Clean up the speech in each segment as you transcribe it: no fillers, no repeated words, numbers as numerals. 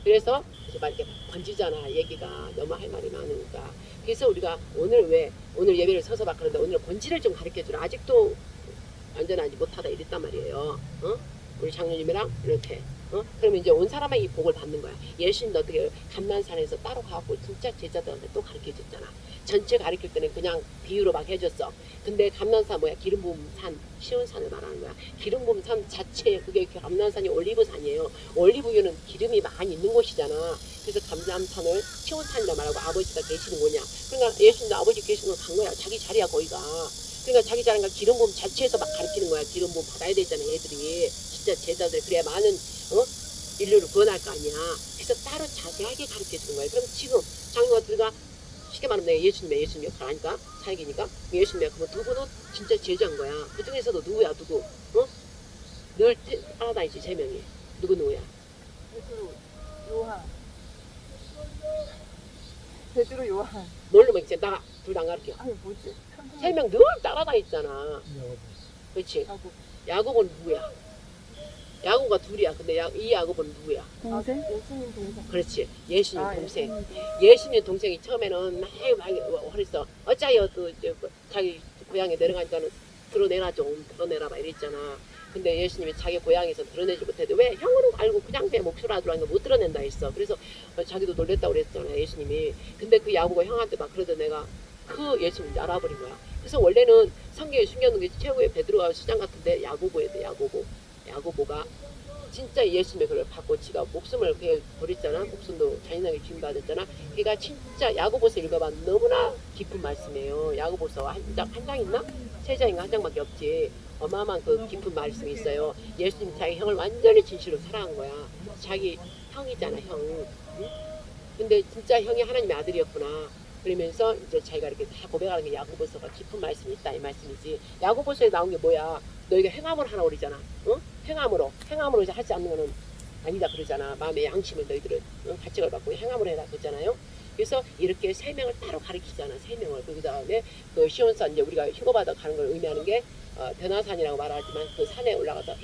그래서 막 이렇게 번지잖아. 얘기가 너무 할 말이 많으니까. 그래서 우리가 오늘 예배를 서서 막 그런데 오늘 본질을 좀 가르쳐주라. 아직도 완전하지 못하다 이랬단 말이에요. 어? 우리 장로님이랑 이렇게. 그러면 이제 온 사람의 이 복을 받는 거야. 예수님도 어떻게 감난산에서 따로 가고 진짜 제자들한테 또 가르쳐줬잖아. 전체 가르칠 때는 그냥 비유로 막 해줬어. 근데 감난산 뭐야? 기름 부음 산, 시온산을 말하는 거야. 기름 부음 산 자체에 그게 감난산이 올리브산이에요. 올리브유는 기름이 많이 있는 곳이잖아. 그래서 감난산을 시온산이라 말하고 아버지가 계시는 거냐. 그러니까 예수님도 아버지 계시는 걸 간 거야. 자기 자리야 거기가. 그러니까 자기 자리가 기름 부음 자체에서 막 가르치는 거야. 기름 부음 받아야 되잖아 얘들이. 진짜 제자들 그래야 많은 인류를 구원할 거 아니야. 그래서 따로 자세하게 가르쳐 주는 거야. 그럼 지금 장로들과 쉽게 말하면 내가 예수님 역할 아니까 사역이니까 예수님 그러면 두 분은 진짜 제자인 거야. 그 중에서도 누구야 누구? 늘 따라다니지 세 명이. 누구야? 베드로, 요한. 베드로, 요한. 뭘로 먹지? 나 둘 다 안 가르쳐. 아니 뭐지? 세 명 늘 따라다녔잖아. 그렇지? 야곱은 누구야? 야곱가 둘이야. 근데 이 야곱은 누구야? 동생? 예수님 동생. 그렇지. 예수님 동생. 예수님 동생. 예수님 동생이 처음에는 막 그랬어. 어짜요 또 자기 고향에 내려가니까는 드러내라 좀 드러내라 이랬잖아. 근데 예수님이 자기 고향에서 드러내지 못해도 왜 형으로 알고 그냥 내 목소리 아들하니까 못 드러낸다 했어. 그래서 자기도 놀랬다고 그랬잖아 예수님이. 근데 그 야곱가 형한테 막 그러던 내가 그 예수님인지 알아버린 거야. 그래서 원래는 성경에 숨겨놓은 게 최후의 베드로가 수장 같은데 야고보에 돼. 야고보가 진짜 예수님의 그걸 받고 지가 목숨을 버렸잖아. 목숨도 잔인하게 주임받았잖아. 걔가 진짜 야고보서 읽어봐. 너무나 깊은 말씀이에요. 야고보서 한 장 있나? 세 장인가 한 장밖에 없지. 어마어마한 그 깊은 말씀이 있어요. 예수님 자기 형을 완전히 진실로 사랑한 거야. 자기 형이잖아 형. 응? 근데 진짜 형이 하나님의 아들이었구나. 그러면서 이제 자기가 이렇게 다 고백하는 게 야고보서가 깊은 말씀이 있다 이 말씀이지. 야고보서에 나온 게 뭐야? 너희가 행함을 하라 그러잖아. 행함으로 이제 하지 않는 거는 아니다 그러잖아. 마음의 양심을 너희들은 가책을 받고 행함을 해라 그러잖아요. 그래서 이렇게 세 명을 따로 가르치잖아. 세 명을. 그 다음에 그 시온산 이제 우리가 휴거받아 가는 걸 의미하는 게 변화산이라고 말하지만 그 산에 올라가서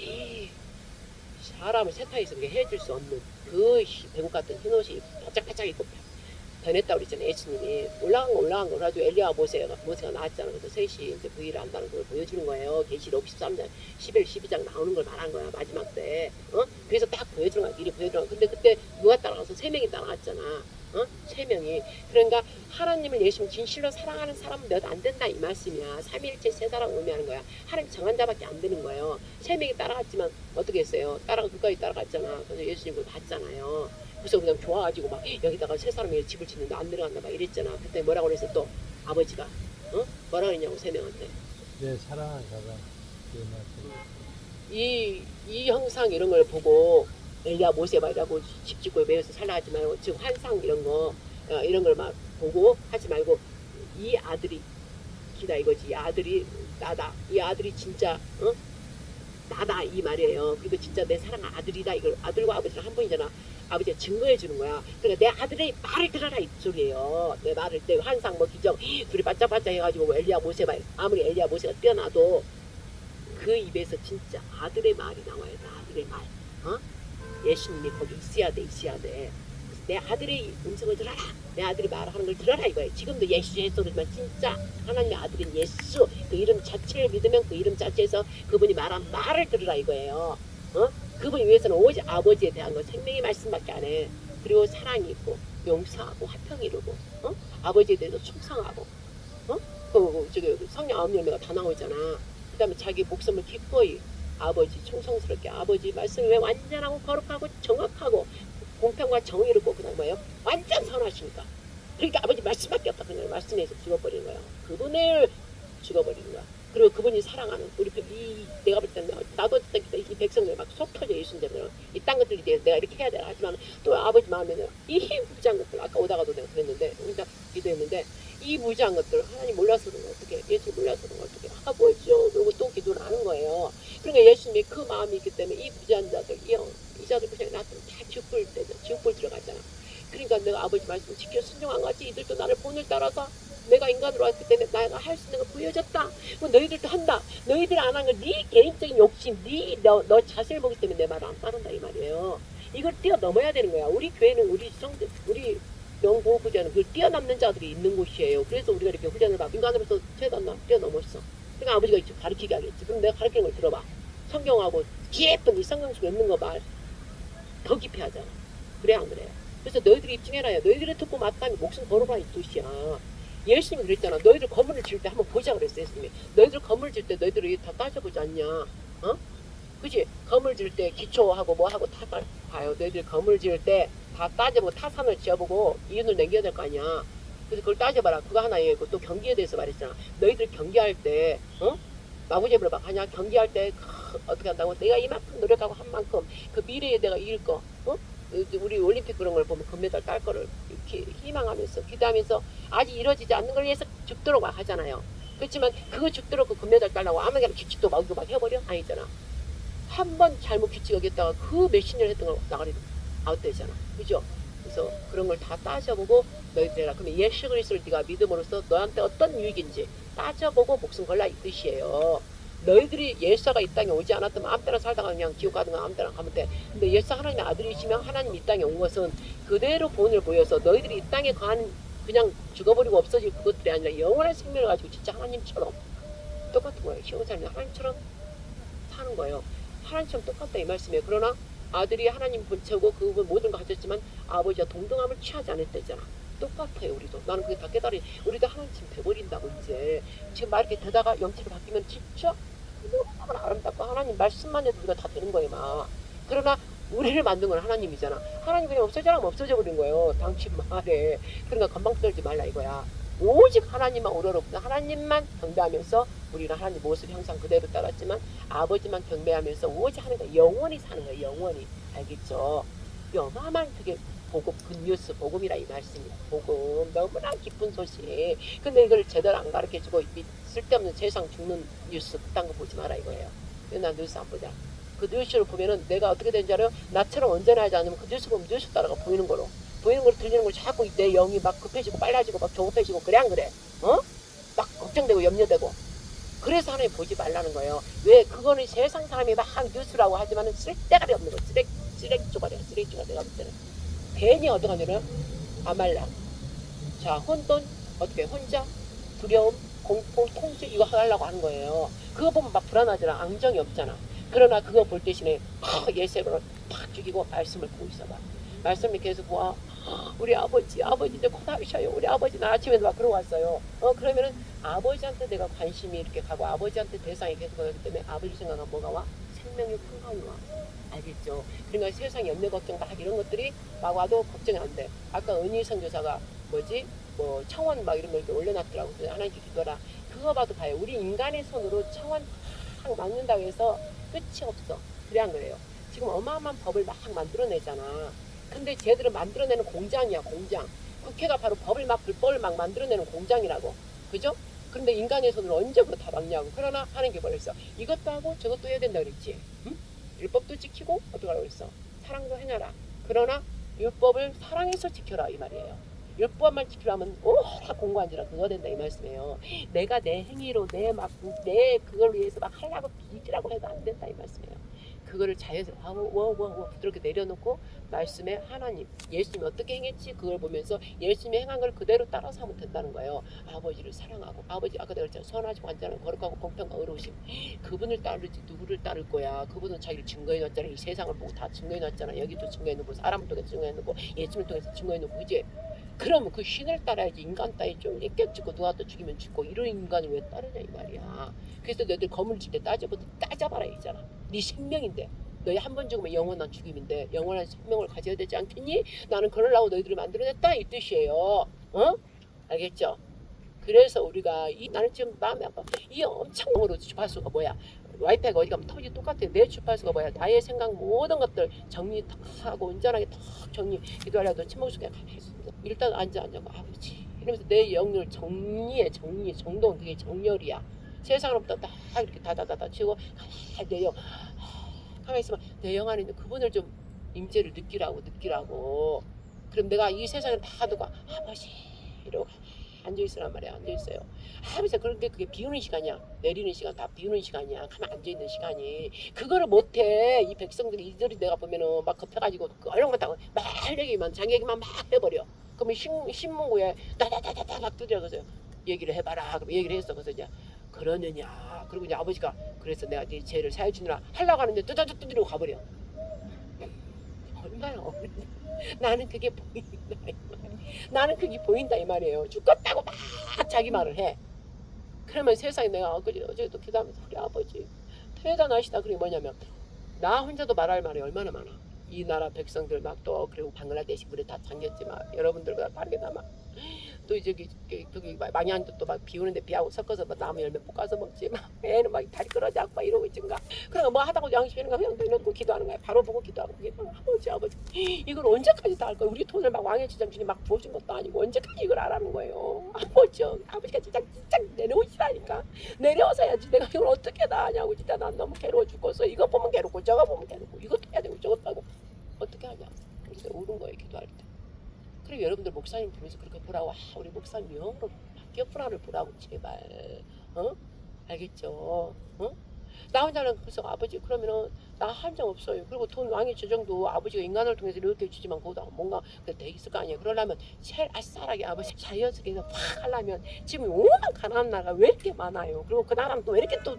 사람을 세타에서 해줄 수 없는 그 배국 같은 흰옷이 바짝바짝 입고 변했다고 그랬잖아요. 예수님이 올라간 거 그래가지고 엘리야와 모세가 나왔잖아. 그래서 셋이 이제 그 일을 한다는 걸 보여주는 거예요. 계시록 13장 11, 12장 나오는 걸 말한 거야. 마지막 때. 그래서 딱 보여주는 거야. 미리 보여주는 거야. 근데 그때 누가 따라가서 세 명이 따라갔잖아. 세 명이. 그러니까 하나님을 예수님 진실로 사랑하는 사람은 몇 안 된다 이 말씀이야. 삼위일체 세 사람 의미하는 거야. 하나님 정한 자밖에 안 되는 거예요. 세 명이 따라갔지만 어떻게 했어요? 끝까지 따라갔잖아. 그래서 예수님 그걸 봤잖아요. 그래서 그냥 좋아가지고 막 여기다가 세 사람이 집을 짓는데 안 들어간다 막 이랬잖아. 그때 뭐라고 그랬어 또 아버지가 뭐라고 그랬냐고 세 명한테. 내 사랑하는 자가 이 형상 이런 걸 보고 엘리야 모세 말라고 집 짓고 매여서 살라 하지 말고 지금 환상 이런 거 이런 걸 막 보고 하지 말고 이 아들이 기다 이거지. 이 아들이 나다. 이 아들이 진짜 나다 이 말이에요. 그리고 진짜 내 사랑 아들이다. 이걸 아들과 아버지가 한 분이잖아. 아버지가 증거해 주는 거야. 그러니까 내 아들의 말을 들어라 이 소리예요. 내 말을 때 환상 뭐 기적 둘이 바짝바짝 해가지고 뭐 엘리야 모세 말 아무리 엘리야 모세가 뛰어나도 그 입에서 진짜 아들의 말이 나와야 돼. 아들의 말. 예수님이 거기 있어야 돼. 내 아들의 음성을 들어라. 내 아들이 말하는 걸 들어라 이거예요. 지금도 예수 그러지만 진짜 하나님의 아들인 예수 그 이름 자체를 믿으면 그 이름 자체에서 그분이 말한 말을 들으라 이거예요. 그분 위해서는 오직 아버지에 대한 거 생명의 말씀밖에 안 해. 그리고 사랑이 있고 용서하고 화평이 이루고 아버지에 대해서 충성하고 저기 성령 9열매가 다 나오잖아. 그 다음에 자기 목숨을 기꺼이 아버지 충성스럽게 아버지 말씀이 왜 완전하고 거룩하고 정확하고 공평과 정의를 꼭 그냥 뭐예요? 완전 선하시니까. 그러니까 아버지 말씀밖에 없다. 그냥 말씀에서 죽어버리는 거예요. 그분을 죽어버리는 거야. 그리고 그분이 사랑하는 우리 내가 볼 때는 나도 이 백성들 막 속 터져 예수님처럼 이딴 것들이 내가 이렇게 해야 되나 하지만 또 아버지 마음에는 이 무지한 것들 아까 오다가도 내가 그랬는데 혼자 기도했는데 이 무지한 것들 하나님 몰라서 그런 거 어떻게 예수 몰라서 그런 거 어떻게 뭐죠? 그리고 또 기도를 하는 거예요. 그러니까 예수님이 그 마음이 있기 때문에 이 무지한 자들 이 자들 그냥 나한테 다 지옥불 들어가잖아. 그러니까 내가 아버지 말씀 지켜 순종한 거지 이들도 나를 본을 따라서 내가 인간으로 왔기 때문에 내가 할 수 있는 걸 보여줬다. 뭐 너희들도 한다. 너희들 안 한 건 네 개인적인 욕심, 너 자신을 보기 때문에 내 말을 안 따른다 이 말이에요. 이걸 뛰어넘어야 되는 거야. 우리 교회는 우리 영보호구제는 그걸 뛰어넘는 자들이 있는 곳이에요. 그래서 우리가 이렇게 훈련을 받고 인간으로서 최단나 뛰어넘었어. 그러니까 아버지가 이제 가르치게 하겠지. 그럼 내가 가르치는 걸 들어봐. 성경하고 깊은 이 성경 속에 있는 거 말 더 깊이 하잖아. 그래 안 그래? 그래서 너희들이 입증해라요. 너희들이 듣고 맞다면 목숨 걸어라 이 뜻이야. 예수님이 그랬잖아. 너희들 건물을 지을 때 한번 보자 그랬어 예수님이. 너희들 건물 지을 때 너희들이 다 따져보지 않냐? 어? 그치? 건물 지을 때 기초하고 뭐하고 다 봐요. 너희들 건물 지을 때 다 따져보고 타산을 지어보고 이윤을 남겨야 될 거 아니야. 그래서 그걸 따져봐라. 그거 하나에 또 경기에 대해서 말했잖아. 너희들 경기할 때 마구잡이로 막 하냐? 경기할 때 어떻게 한다고? 내가 이만큼 노력하고 한 만큼 그 미래에 내가 이길 거 우리 올림픽 그런 걸 보면 금메달 딸 거를 이렇게 희망하면서 기대하면서 아직 이루어지지 않는 걸 위해서 죽도록 막 하잖아요. 그렇지만 그거 죽도록 그 금메달 딸라고 아무나 규칙도 막 해버려? 아니잖아. 한 번 잘못 규칙 어겼다가 그 몇십 년 했던 거 나가리 아웃되잖아. 그죠? 그래서 그런 걸 다 따져보고 너희들 해라. 그러면 예수 그리스도를 네가 믿음으로써 너한테 어떤 유익인지 따져보고 목숨 걸라 이 뜻이에요. 너희들이 예수가 이 땅에 오지 않았다면 아무 때나 살다가 그냥 지옥 가든가 아무 때나 가면 돼. 근데 예수 하나님의 아들이시면 하나님 이 땅에 온 것은 그대로 본을 보여서 너희들이 이 땅에 간 그냥 죽어버리고 없어질 그것들이 아니라 영원한 생명을 가지고 진짜 하나님처럼 똑같은 거예요. 시온 사람이 하나님처럼 사는 거예요. 하나님처럼 똑같다 이 말씀이에요. 그러나 아들이 하나님 본체고 그 모든 거 가졌지만 아버지와 동등함을 취하지 않았대잖아. 똑같아요 우리도. 나는 그게 다 깨달으니 우리도 하나님처럼 돼버린다고 이제. 지금 막 이렇게 되다가 영체로 바뀌면 진짜 너무나 아름답고 하나님 말씀만 해도 우리가 다 되는 거예요 막. 그러나 우리를 만든 건 하나님이잖아. 하나님 그냥 없어져라면 없어져 버린 거예요. 당신 말에. 그러니까 건방 떨지 말라 이거야. 오직 하나님만 우러러보다 하나님만 경배하면서 우리는 하나님 모습 형상 그대로 따랐지만 아버지만 경배하면서 오직 하나님과 영원히 사는 거예요. 영원히. 알겠죠? 어마어마한 그게 복음, 굿뉴스, 복음이라 이 말씀이야. 복음, 너무나 기쁜 소식. 근데 이걸 제대로 안 가르쳐주고 쓸데없는 세상 죽는 뉴스 그딴 거 보지 마라 이거예요. 나 뉴스 안 보자. 그 뉴스를 보면은 내가 어떻게 되는지 알아요? 나처럼 언제나 하지 않으면 그 뉴스 보면 뉴스 따라가 보이는 거로. 보이는 걸 들리는 걸 자꾸 내 영이 막 급해지고 빨라지고 막 조급해지고 그래 안 그래? 막 걱정되고 염려되고. 그래서 하나님 보지 말라는 거예요. 왜? 그거는 세상 사람이 막 뉴스라고 하지만은 쓸데가 없는 거. 쓰레기 쪼가리야. 쓰레기 쪼가리 내가 볼 때는. 괜히 얻어가냐면 아말라. 자, 혼돈 어떻게 혼자 두려움 공포 통제 이거 하려고 하는 거예요. 그거 보면 막 불안하잖아. 안정이 없잖아. 그러나 그거 볼 대신에 예세로 팍 죽이고 말씀을 보고 있어봐. 말씀을 계속 보아. 우리 아버지 이제 곧 하셔요. 우리 아버지 나 아침에도 막 그러고 왔어요. 그러면은 아버지한테 내가 관심이 이렇게 가고 아버지한테 대상이 계속 가기 때문에 아버지 생각은 뭐가 와? 생명의 평강이 와. 알겠죠? 그러니까 세상 염려 걱정 막 이런 것들이 막 와도 걱정이 안 돼. 아까 은희 선교사가 뭐 청원 막 이런 거 이렇게 올려놨더라고. 하나님께 기도하라. 그거 봐도 봐요. 우리 인간의 손으로 청원 막 막는다고 해서 끝이 없어. 그래 안 그래요? 지금 어마어마한 법을 막 만들어내잖아. 근데 쟤들은 만들어내는 공장이야 공장. 국회가 바로 법을 막 불법을 막 만들어내는 공장이라고. 그죠? 그런데 인간의 손으로 언제 그거 다 막냐고. 그러나 하는 게 뭐랬어? 이것도 하고 저것도 해야 된다 그랬지. 응? 율법도 지키고 어떻게 하라고 그랬어? 사랑도 행하라. 그러나 율법을 사랑해서 지켜라 이 말이에요. 율법만 지키라면 다 공부한지라 그거 된다 이 말씀이에요. 내가 내 행위로 내 그걸 위해서 막 하려고 비기라고 해도 안 된다 이 말씀이에요. 그거를 자연스럽게 부드럽게 내려놓고 말씀에 하나님 예수님이 어떻게 행했지 그걸 보면서 예수님이 행한 걸 그대로 따라서 하면 된다는 거예요. 아버지를 사랑하고 아버지 아까 내가 그랬잖아. 선하시고 완전한 거룩하고 공평과 의로우심 그분을 따르지 누구를 따를 거야. 그분은 자기를 증거해놨잖아. 이 세상을 보고 다 증거해놨잖아. 여기도 증거해놓고 사람을 통해서 증거해놓고 예수님을 통해서 증거해놓고 그지? 그러면 그 신을 따라야지. 인간 따위 좀 깨찍고 누가 또 죽이면 죽고 이런 인간을 왜 따르냐 이 말이야. 그래서 너희들 건물 질 때 따져봐라 이잖아. 네 생명인데 너희 한 번 죽으면 영원한 죽임인데 영원한 생명을 가져야 되지 않겠니? 나는 그러려고 너희들을 만들어냈다 이 뜻이에요. 알겠죠? 그래서 우리가 나는 지금 마음이 아파. 이 엄청 으로 주파수가 뭐야? 와이파이가 어디 가면 터지 똑같아. 내 주파수가 뭐야? 나의 생각 모든 것들 정리 탁 하고 온전하게 탁 정리 기도하려고 침묵 속에 가만히 있어. 일단 앉아고 아버지 이러면서 내 영을 정동 그게 정렬이야. 세상으로부터 다 이렇게 다다다다 치고 내 영 가만히 있으면 내 영 안에 있는 그분을 좀 임재를 느끼라고 그럼 내가 이 세상을 다 두고 아버지 이러고 앉아있으란 말이야. 앉아있어요. 아버지가 그런데 그게 비우는 시간이야. 내리는 시간 다 비우는 시간이야. 가만 앉아있는 시간이. 그거를 못해. 이 백성들이 이들이 내가 보면은 막 급해가지고 얼른 갔다고 막 할 얘기만 자기 얘기만 막 해버려. 그러면 신문고에 다다다다다 두드려서 얘기를 해봐라. 그럼 얘기를 했어. 그래서 이제 그러느냐. 그리고 이제 아버지가 그래서 내가 이제 쟤를 사회주느라 하려고 하는데 두드리고 가버려. 얼마나 어린데. 나는 그게 보인다 이 말이에요. 나는 그게 보인다 이 말이에요. 죽겠다고 막 자기 말을 해. 그러면 세상에 내가 어제도 기도하면서 우리 아버지 대단하시다. 그게 뭐냐면 나 혼자도 말할 말이 얼마나 많아. 이 나라 백성들 막 또 그리고 방글라데시 물에 다 잠겼지만 여러분들보다 빠르게 남아. 또 저기 망향도 또 막 비 오는데 비하고 섞어서 막 나무 열매 볶아서 먹지. 막 애는 막 다리 끌어지 않고 막 이러고 있던가. 그러니까 뭐 하다가 양심이는가 그냥 넣고 기도하는 거야. 바로 보고 기도하고 아버지 이걸 언제까지 다 할 거야. 우리 돈을 막 왕의 지장주님 막 부어준 것도 아니고 언제까지 이걸 하라는 거예요. 아버지가 진짜 내려오시라니까. 내려와서 해야지. 내가 이걸 어떻게 다 하냐고. 진짜 난 너무 괴로워 죽겠어. 이거 보면 괴롭고 저거 보면 괴롭고 이것도 해야 되고 저것도 하고 어떻게 하냐. 그래서 울은 거예요. 기도할 때. 그리고 여러분들 목사님 보면서 그렇게 보라고. 우리 목사님 영으로 바뀌었구나를 보라고 제발. 알겠죠? 나 혼자는 그래서 아버지 그러면은 나 한 적 없어요. 그리고 돈 왕의 재정도 아버지가 인간을 통해서 이렇게 주지만 그거도 뭔가 돼 있을 거 아니에요. 그러려면 제일 아싸라게 아버지 자연스럽게 확 하려면 지금 오만 가난한 나라가 왜 이렇게 많아요. 그리고 그 나라는 또 왜 이렇게 또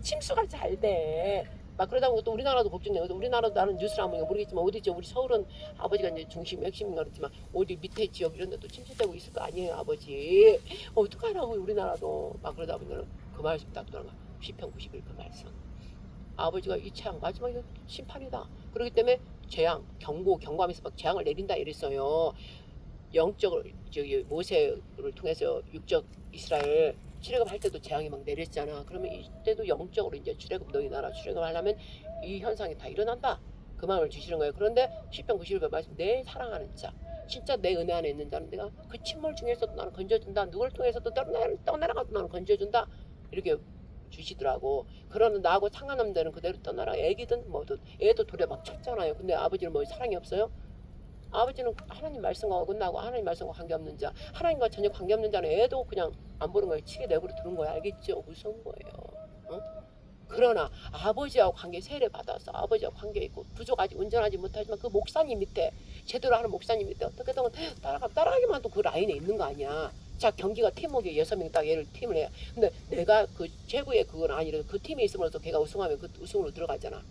침수가 잘 돼. 막 그러다 보니까 또 우리나라도 걱정돼요. 그래서 우리나라도 나는 뉴스를 안 보니까 모르겠지만 어디죠? 우리 서울은 아버지가 이제 중심 핵심인가 그렇지만 어디 밑에 지역 이런 데도 침수되고 있을 거 아니에요, 아버지. 어떡하라고 우리나라도 막 그러다 보니까 그 말씀 딱 들어가. 시편 91 그 말씀. 아버지가 이 재앙 마지막에 심판이다. 그렇기 때문에 재앙, 경고하면서 막 재앙을 내린다 이랬어요. 영적으로 저기 모세를 통해서 육적 이스라엘 출애굽할 때도 재앙이 막 내렸잖아. 그러면 이때도 영적으로 이제 출애굽 너희 나라 출애굽하려면 이 현상이 다 일어난다. 그 마음을 주시는 거예요. 그런데 시편 91편 말씀 내 사랑하는 자 진짜 내 은혜 안에 있는 자는 내가 그 침몰 중에서도 나는 건져준다. 누굴 통해서도 떠나가도 나는 건져준다. 이렇게 주시더라고. 그러는 나하고 상관없는 데는 그대로 떠나라. 애기든 뭐든 애도 돌에 막 쳤잖아요. 근데 아버지는 뭐 사랑이 없어요? 아버지는 하나님 말씀과 어긋나고 하나님 말씀과 관계없는 자 하나님과 전혀 관계없는 자는 애도 그냥 안 보는 거예요. 치게 내버려 두는 거야. 알겠죠? 무서운 거예요. 그러나 아버지하고 관계 세례 받아서 아버지하고 관계 있고 부족하지 운전하지 못하지만 그 목사님 밑에 제대로 하는 목사님 밑에 어떻게든 따라가기만 해도 그 라인에 있는 거 아니야. 자 경기가 팀워크에 6명 딱 얘를 팀을 해. 근데 내가 그 최고의 그건 아니라 그 팀에 있음으로써 걔가 우승하면 그 우승으로 들어가잖아.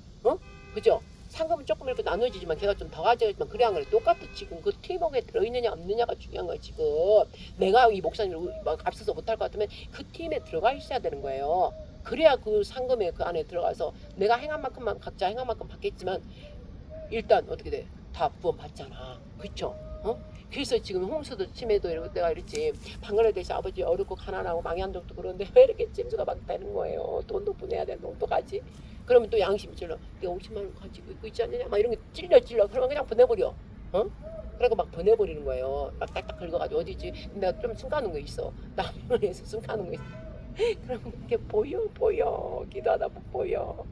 그죠? 상금은 조금 이렇게 나눠지지만 걔가 좀 더 가져야지만 그래 안 그래? 똑같아. 지금 그 팀워크에 들어있느냐 없느냐가 중요한 거야 지금. 내가 이 목사님을 막 앞서서 못할 것 같으면 그 팀에 들어가 있어야 되는 거예요. 그래야 그 상금에 그 안에 들어가서 내가 행한 만큼만 각자 행한 만큼 받겠지만 일단 어떻게 돼? 다 구원 받잖아. 그쵸? 그래서 지금 홍수도 침해도 이러고 내가 이랬지. 방글라데시 아버지 어렵고 가난하고 망연족도 그런데 왜 이렇게 찜수가 막 되는 거예요. 돈도 보내야 되는데 어떡하지? 그러면 또 양심이 찔러. 내가 50만 원 가지고 있고 있지 않느냐? 막 이런 게 찔러. 그러면 그냥 보내버려. 그러고 막 보내버리는 거예요. 막 딱딱 긁어가지고 어디지? 내가 좀 숨가는 거 있어. 남편에서 숨가는 거 있어. 그러면 이게 보여. 기도하다 보여.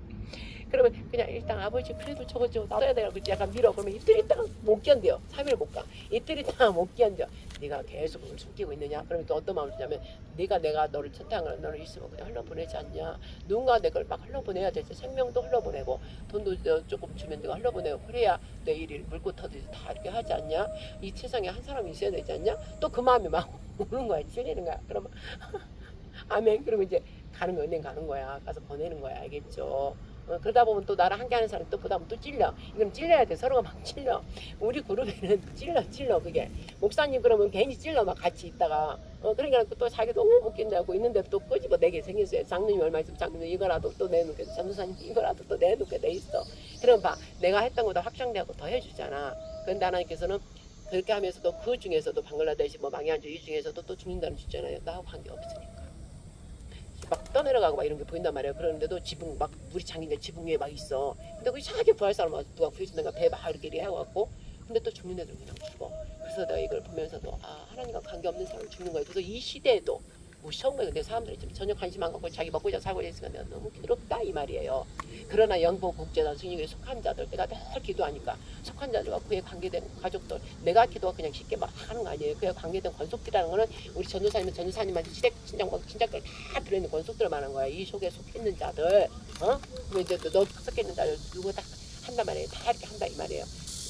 그러면 그냥 일단 아버지 그래도 저거 놔둬야 되라고 약간 밀어. 그러면 이틀 있다가 못 견뎌. 3일 못 가. 이틀 있다가 못 견뎌. 네가 계속 숨기고 있느냐? 그러면 또 어떤 마음을 주냐면 내가 너를 채택한 거는 너는 있으면 그냥 흘러보내지 않냐? 누군가 내 걸 막 흘러보내야 되지. 생명도 흘러보내고 돈도 조금 주면 내가 흘러보내고 그래야 내 일이 물고 터지지 다 이렇게 하지 않냐? 이 세상에 한 사람이 있어야 되지 않냐? 또 그 마음이 막 오는 거야. 찔리는 거야. 그러면 아멘. 그러면 이제 가는 거 은행 가는 거야. 가서 보내는 거야. 알겠죠? 그러다 보면 또 나랑 함께하는 사람이 또 보다 보면 또 찔려. 이건 찔려야 돼. 서로가 막 찔려. 우리 그룹에는 찔러 그게. 목사님 그러면 괜히 찔러 막 같이 있다가 그러니까 또 자기도 못 견디고 있는데 또 끄집어 내게 생겼어요. 장로님 얼마 있으면 장로님 이거라도 또 내놓게 전도사님 이거라도 또 내놓게 돼 있어. 그럼 봐 내가 했던 거도 확장되고 더 해주잖아. 그런데 하나님께서는 그렇게 하면서도 그 중에서도 방글라데시 뭐 망해한주 이 중에서도 또 죽는다는 주잖아요. 나하고 관계 없으니까. 막 떠내려가고 막 이런 게 보인단 말이에요. 그러는데도 지붕 막 물이 잠긴 데 지붕 위에 막 있어. 근데 그 이상하게 부활 사람 누가 구해준다가 배 막 이렇게 해갖고 근데 또 죽는 애들 그냥 죽어. 그래서 내가 이걸 보면서도 하나님과 관계 없는 사람이 죽는 거예요. 그래서 이 시대에도 무서운 거예요. 근데 사람들이 좀 전혀 관심 안 갖고 자기 먹고 살고 있으니까 내가 너무 괴롭다 이 말이에요. 그러나 영보국제단 승리교에 속한 자들, 내가 늘 기도하니까 속한 자들과 그에 관계된 가족들, 내가 기도가 그냥 쉽게 막 하는 거 아니에요. 그에 관계된 권속들이라는 거는 우리 전도사님은 전도사님한테 친정들 다 들어있는 권속들을 말하는 거야. 이 속에 속해 있는 자들, 그러면 이제 너 속해 있는 자들 누구 다 한단 말이에요. 다 이렇게 한다 이 말이에요.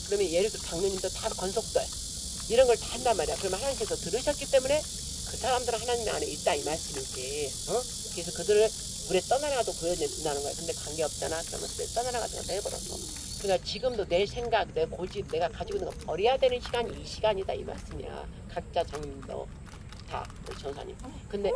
그러면 예를 들어 강릉님도 다 권속들 이런 걸 다 한단 말이야. 그러면 하나님께서 들으셨기 때문에 그 사람들은 하나님 안에 있다 이 말씀이지. 그래서 그들을 물에 떠나라도 보여준다는 거야. 근데 관계없잖아. 그러면 물에 떠나라가지고 내버려둬. 그러니까 지금도 내 생각, 내 고집, 내가 가지고 있는 거 버려야 되는 시간이 이 시간이다 이 말씀이야. 각자 장님도 다 우리 전사님. 근데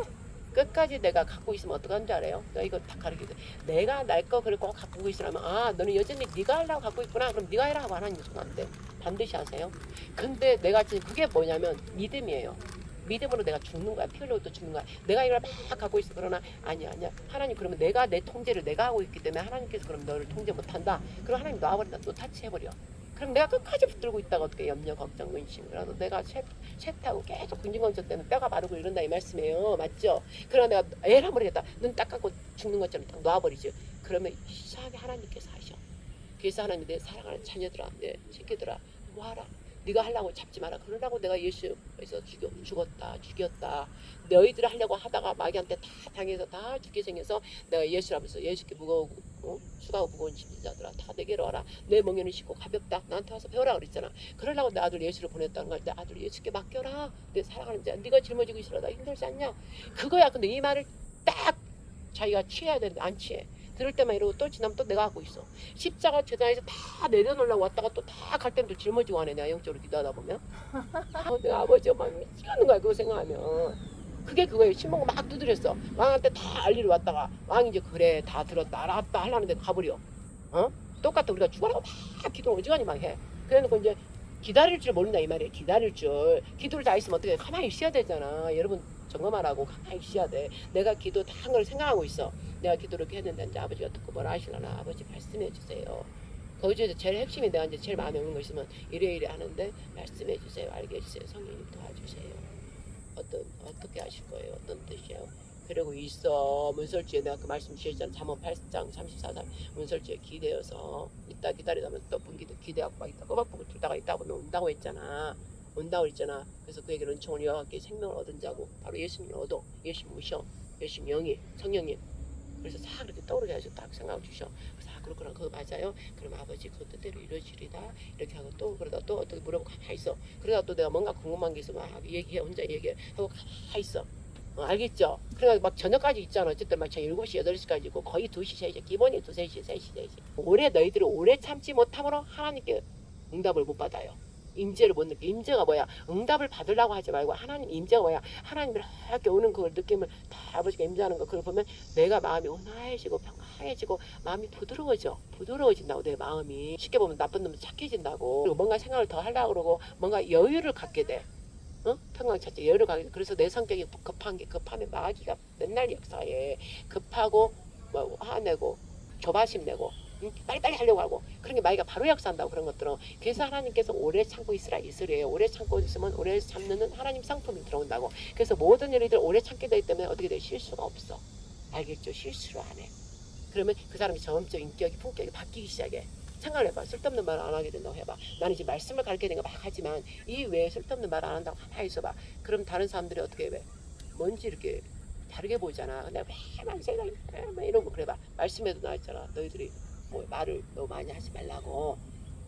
끝까지 내가 갖고 있으면 어떡하는 줄 알아요? 내가 이거 다 가르치거든. 내가 날 거 그걸 꼭 갖고 있으라면 너는 여전히 네가 하려고 갖고 있구나. 그럼 네가 해라 하고 하나님 손 안 돼. 반드시 하세요. 근데 내가 지금 그게 뭐냐면 믿음이에요. 믿음으로 내가 죽는 거야. 피 흘리고 또 죽는 거야. 내가 이걸 막 갖고 있어. 그러나 아니야. 하나님 그러면 내가 내 통제를 내가 하고 있기 때문에 하나님께서 그럼 너를 통제 못한다. 그럼 하나님 놔버린다. 또 타치해버려. 그럼 내가 끝까지 붙들고 있다가 어떻게 염려, 걱정, 근심. 그래도 내가 쇠타고 계속 근심건조 때문에 뼈가 마르고 이런다 이 말씀이에요. 맞죠? 그러나 내가 에라 모르겠다. 눈 딱 감고 죽는 것처럼 딱 놔버리죠. 그러면 이상하게 하나님께서 하셔. 그래서 하나님이 내 사랑하는 자녀들아, 내 새끼들아, 뭐하라. 네가 하려고 잡지 마라. 그러라고 내가 예수에서 죽였다. 너희들 하려고 하다가 마귀한테 다 당해서 다 죽게 생겨서 내가 예수라면서 예수께 무거우고 수고하고 무거운 짐자들아 다 내게로 와라. 내 멍에는 쉽고 가볍다. 나한테 와서 배우라 그랬잖아. 그러려고 내 아들 예수를 보냈다는 걸 내 아들 예수께 맡겨라. 내 사랑하는 자 네가 짊어지고 있으라 나 힘들지 않냐. 그거야. 근데 이 말을 딱 자기가 취해야 되는데 안 취해. 들을 때만 이러고 또 지나면 또 내가 하고 있어. 십자가 재단에서 다 내려놓으려고 왔다가 또 다 갈 때는 또 짊어지고 하네. 내가 영적으로 기도하다 보면 내가 아버지가 막 미치겠는 거야. 그거 생각하면 그게 그거예요. 신봉을 막 두드렸어. 왕한테 다 알리러 왔다가 왕이 이제 그래 다 들었다 알았다 하려는데 가버려. 똑같아. 우리가 죽어라고 막 기도를 어지간히 막 해. 그래놓고 이제 기다릴 줄 모른다 이 말이에요. 기다릴 줄. 기도를 다 있으면 어떻게 가만히 쉬어야 되잖아. 여러분 점검하라고 가만히 쉬어야 돼. 내가 기도 다 한 걸 생각하고 있어. 내가 기도를 이렇게 했는데 이제 아버지가 듣고 뭐라 하시려나. 아버지 말씀해 주세요. 거기서 제일 핵심이 내가 이제 제일 마음에 오는 거 있으면 이래 하는데 말씀해 주세요. 알게 해주세요. 성령님 도와주세요. 어떻게 하실 거예요? 어떤 뜻이에요? 그러고 있어. 문설주에 내가 그 말씀 주셨잖아. 잠언 8장 34장 문설주에 기대어서 있다 기다리다면 또 분기도 기대하고 막 있다 꼬박꼬박 들다가 있다 보면 온다고 했잖아. 온다고 했잖아. 그래서 그 얘기는 은총을 여호와께 생명을 얻은 자고 바로 예수님을 얻어. 예수님 오셔. 예수님 영이 성령님. 그래서 싹 이렇게 떠오르게 하셔. 딱 생각을 주셔. 그래서 그렇구나. 그거 맞아요. 그럼 아버지 그 뜻대로 이루어지리다. 이렇게 하고 또 그러다 또 어떻게 물어보고 가만히 있어. 그러다 또 내가 뭔가 궁금한 게 있으면 막 얘기해. 혼자 얘기해. 하고 가만히 있어. 알겠죠? 그러니까 막 저녁까지 있잖아. 어쨌든 막 7시, 8시까지 있고 거의 2시, 3시. 기본이 2, 3시, 3시, 4시. 오래 너희들이 오래 참지 못함으로 하나님께 응답을 못 받아요. 임재를 못 느껴. 임재가 뭐야? 응답을 받으려고 하지 말고 하나님 임재가 뭐야? 하나님이 이렇게 오는 그 느낌을 다 아버지가 임재하는 거 그걸 보면 내가 마음이 온화해지고 평화해지고 마음이 부드러워진다고 내 마음이. 쉽게 보면 나쁜 놈은 착해진다고. 그리고 뭔가 생각을 더 하려고 그러고 뭔가 여유를 갖게 돼. 평강 찾지 여유를 갖게 돼. 그래서 내 성격이 급하면 마귀가 맨날 역사해. 급하고 뭐 화내고 조바심 내고 빨리빨리 하려고 하고 그런 게 마귀가 바로 역사한다고. 그런 것들은. 그래서 하나님께서 오래 참고 있으라 이슬이에요. 오래 참고 있으면 오래 참는 하나님 상품이 들어온다고. 그래서 모든 일들 오래 참게 되기 때문에 어떻게 돼? 실수가 없어. 알겠죠? 실수를 안 해. 그러면 그 사람이 점점 인격이 품격이 바뀌기 시작해. 생각을 해봐. 쓸데없는 말을 안 하게 된다고 해봐. 나는 이제 말씀을 가르쳐야 되는 거 막 하지만 이 외에 쓸데없는 말을 안 한다고 가만히 있어봐. 그럼 다른 사람들이 어떻게 해? 뭔지 이렇게 다르게 보이잖아. 근데 왜만 생각이 이런 거 그래봐. 말씀에도 나왔잖아. 너희들이 뭐 말을 너무 많이 하지 말라고.